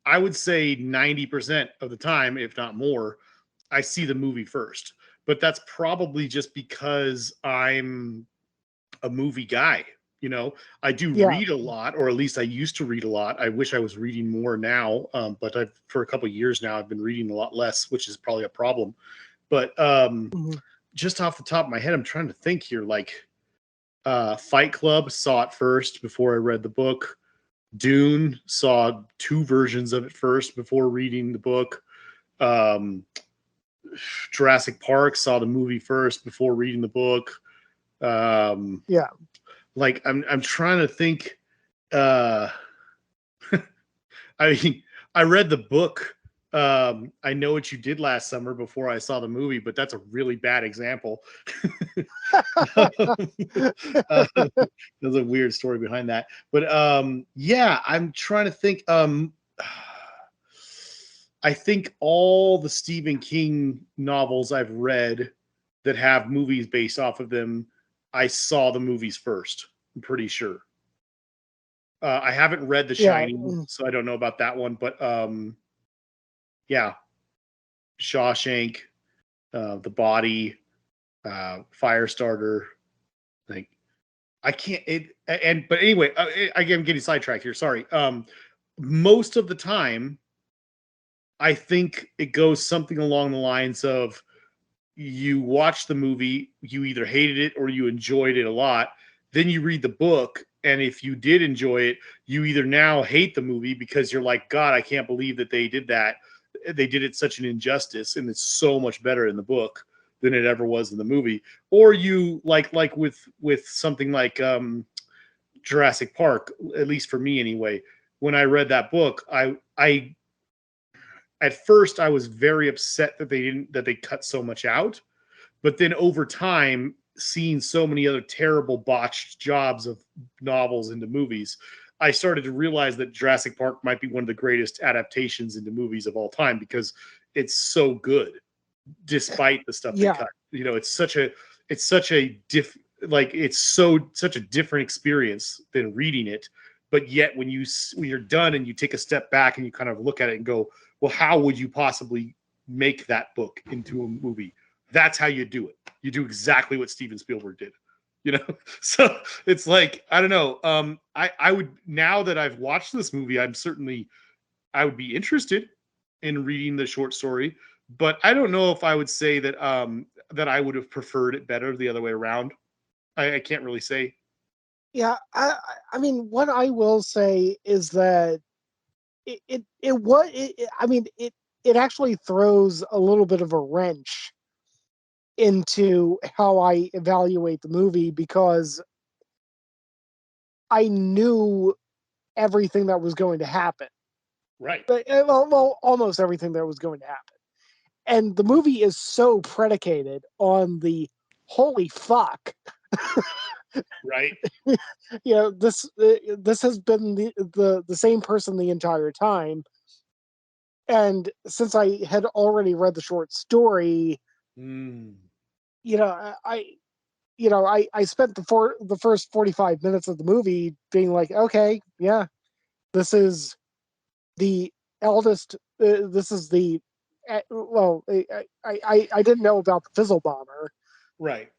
I would say 90% of the time, if not more, I see the movie first. But that's probably just because I'm a movie guy. I do read a lot, or at least I used to read a lot. I wish I was reading more now, but for a couple of years now, I've been reading a lot less, which is probably a problem. But Mhm. just off the top of my head, I'm trying to think here. Like Fight Club, saw it first before I read the book. Dune, saw two versions of it first before reading the book. Jurassic Park, saw the movie first before reading the book. Yeah. Like I'm trying to think. I mean, I read the book. I Know What You Did Last Summer before I saw the movie, but that's a really bad example. There's a weird story behind that, but yeah, I'm trying to think. I think all the Stephen King novels I've read that have movies based off of them, I saw the movies first. I'm pretty sure. I haven't read The Yeah. Shining, so I don't know about that one. But yeah, Shawshank, The Body, Firestarter. Like I can't. But anyway, I'm getting sidetracked here. Sorry. Most of the time, I think it goes something along the lines of you watch the movie, you either hated it or you enjoyed it a lot. Then you read the book, and if you did enjoy it, you either now hate the movie because you're like, God, I can't believe that they did that. They did it such an injustice, and it's so much better in the book than it ever was in the movie. Or you like with something like Jurassic Park, at least for me anyway. When I read that book, I at first I was very upset that they cut so much out, but then over time, seeing so many other terrible botched jobs of novels into movies, I started to realize that Jurassic Park might be one of the greatest adaptations into movies of all time because it's so good, despite the stuff they Yeah. cut. It's such a such a different experience than reading it. But yet, when you're done and you take a step back and you kind of look at it and go, well, how would you possibly make that book into a movie? That's how you do it. You do exactly what Steven Spielberg did. So it's like, I don't know. I would, now that I've watched this movie, I would be interested in reading the short story, but I don't know if I would say that I would have preferred it better the other way around. I can't really say. Yeah. I mean, what I will say is that it actually throws a little bit of a wrench into how I evaluate the movie because I knew everything that was going to happen. Right. But well, almost everything that was going to happen. And the movie is so predicated on the holy fuck. Right. This has been the same person the entire time. And since I had already read the short story, Mm. you know, I spent the first 45 minutes of the movie being like, okay, yeah, this is the eldest. This is the well, I didn't know about the Fizzle Bomber Right.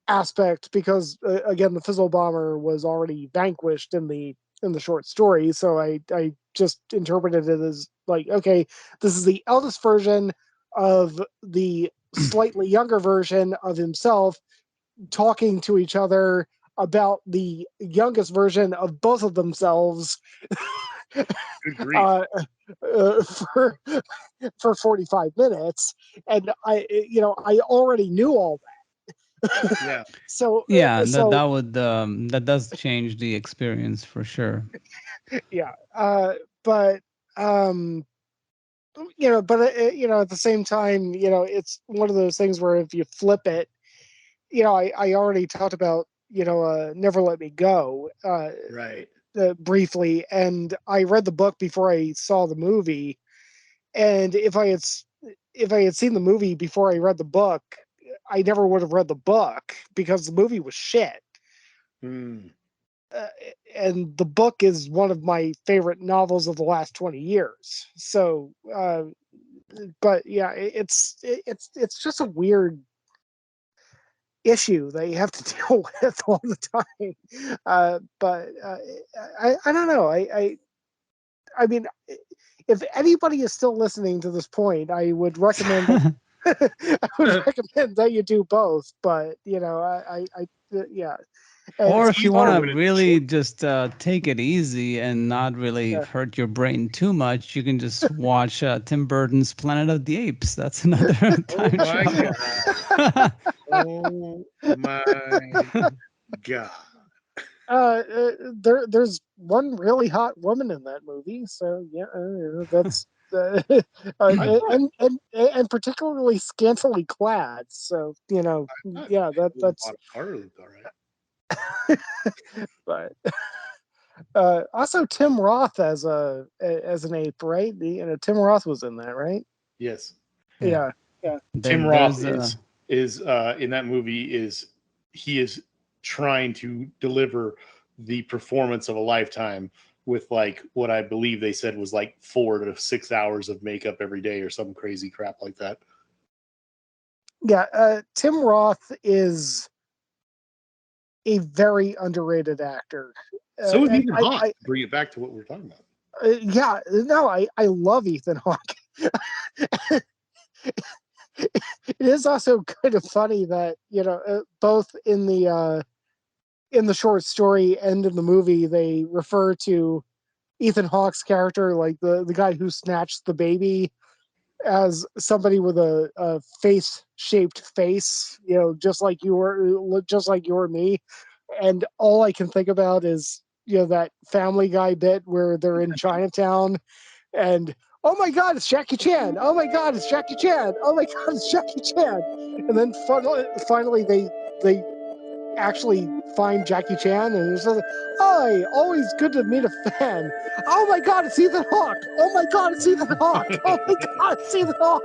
aspect because again, the Fizzle Bomber was already vanquished in the short story, so I just interpreted it as like, okay, this is the eldest version of the slightly younger version of himself talking to each other about the youngest version of both of themselves. Good grief. For 45 minutes, and I already knew all that. Yeah. So Yeah, that does change the experience for sure. yeah, but at the same time, it's one of those things where if you flip it, I already talked about Never Let Me Go Right. briefly, and I read the book before I saw the movie, and if I had seen the movie before I read the book, I never would have read the book because the movie was shit. Hmm. And the book is one of my favorite novels of the last 20 years. So, but yeah, it's just a weird issue that you have to deal with all the time. But I don't know. I mean, if anybody is still listening to this point, I would recommend that I would recommend that you do both. But yeah. And Or as if you far want to really just take it easy and not really yeah. hurt your brain too much, you can just watch Tim Burton's Planet of the Apes. That's another Oh time my travel. God. Oh my God. There's one really hot woman in that movie, so yeah, that's I thought, and particularly scantily clad. So I thought yeah, the that's. bottom part looked all right. But also Tim Roth as an ape, right? Tim Roth was in that, right? Yes. Yeah. Yeah, yeah, Tim There's Roth is in that movie he is trying to deliver the performance of a lifetime with like what I believe they said was like 4 to 6 hours of makeup every day or some crazy crap like that. yeah. Tim Roth is a very underrated actor. So is And Ethan Hawke. Bring it back to what we're talking about. yeah, no, I love Ethan Hawke. It is also kind of funny that both in the short story and in the movie they refer to Ethan Hawke's character, like the guy who snatched the baby, as somebody with a face-shaped face, just like you or me. And all I can think about is that Family Guy bit where they're in Chinatown and oh my God, it's Jackie Chan. Oh my God, it's Jackie Chan. Oh my God, it's Jackie Chan. And then finally they actually find Jackie Chan, and it's like, hi, always good to meet a fan. Oh my God, it's Ethan Hawke. Oh my God, it's Ethan Hawke. Oh my God, it's Ethan Hawke.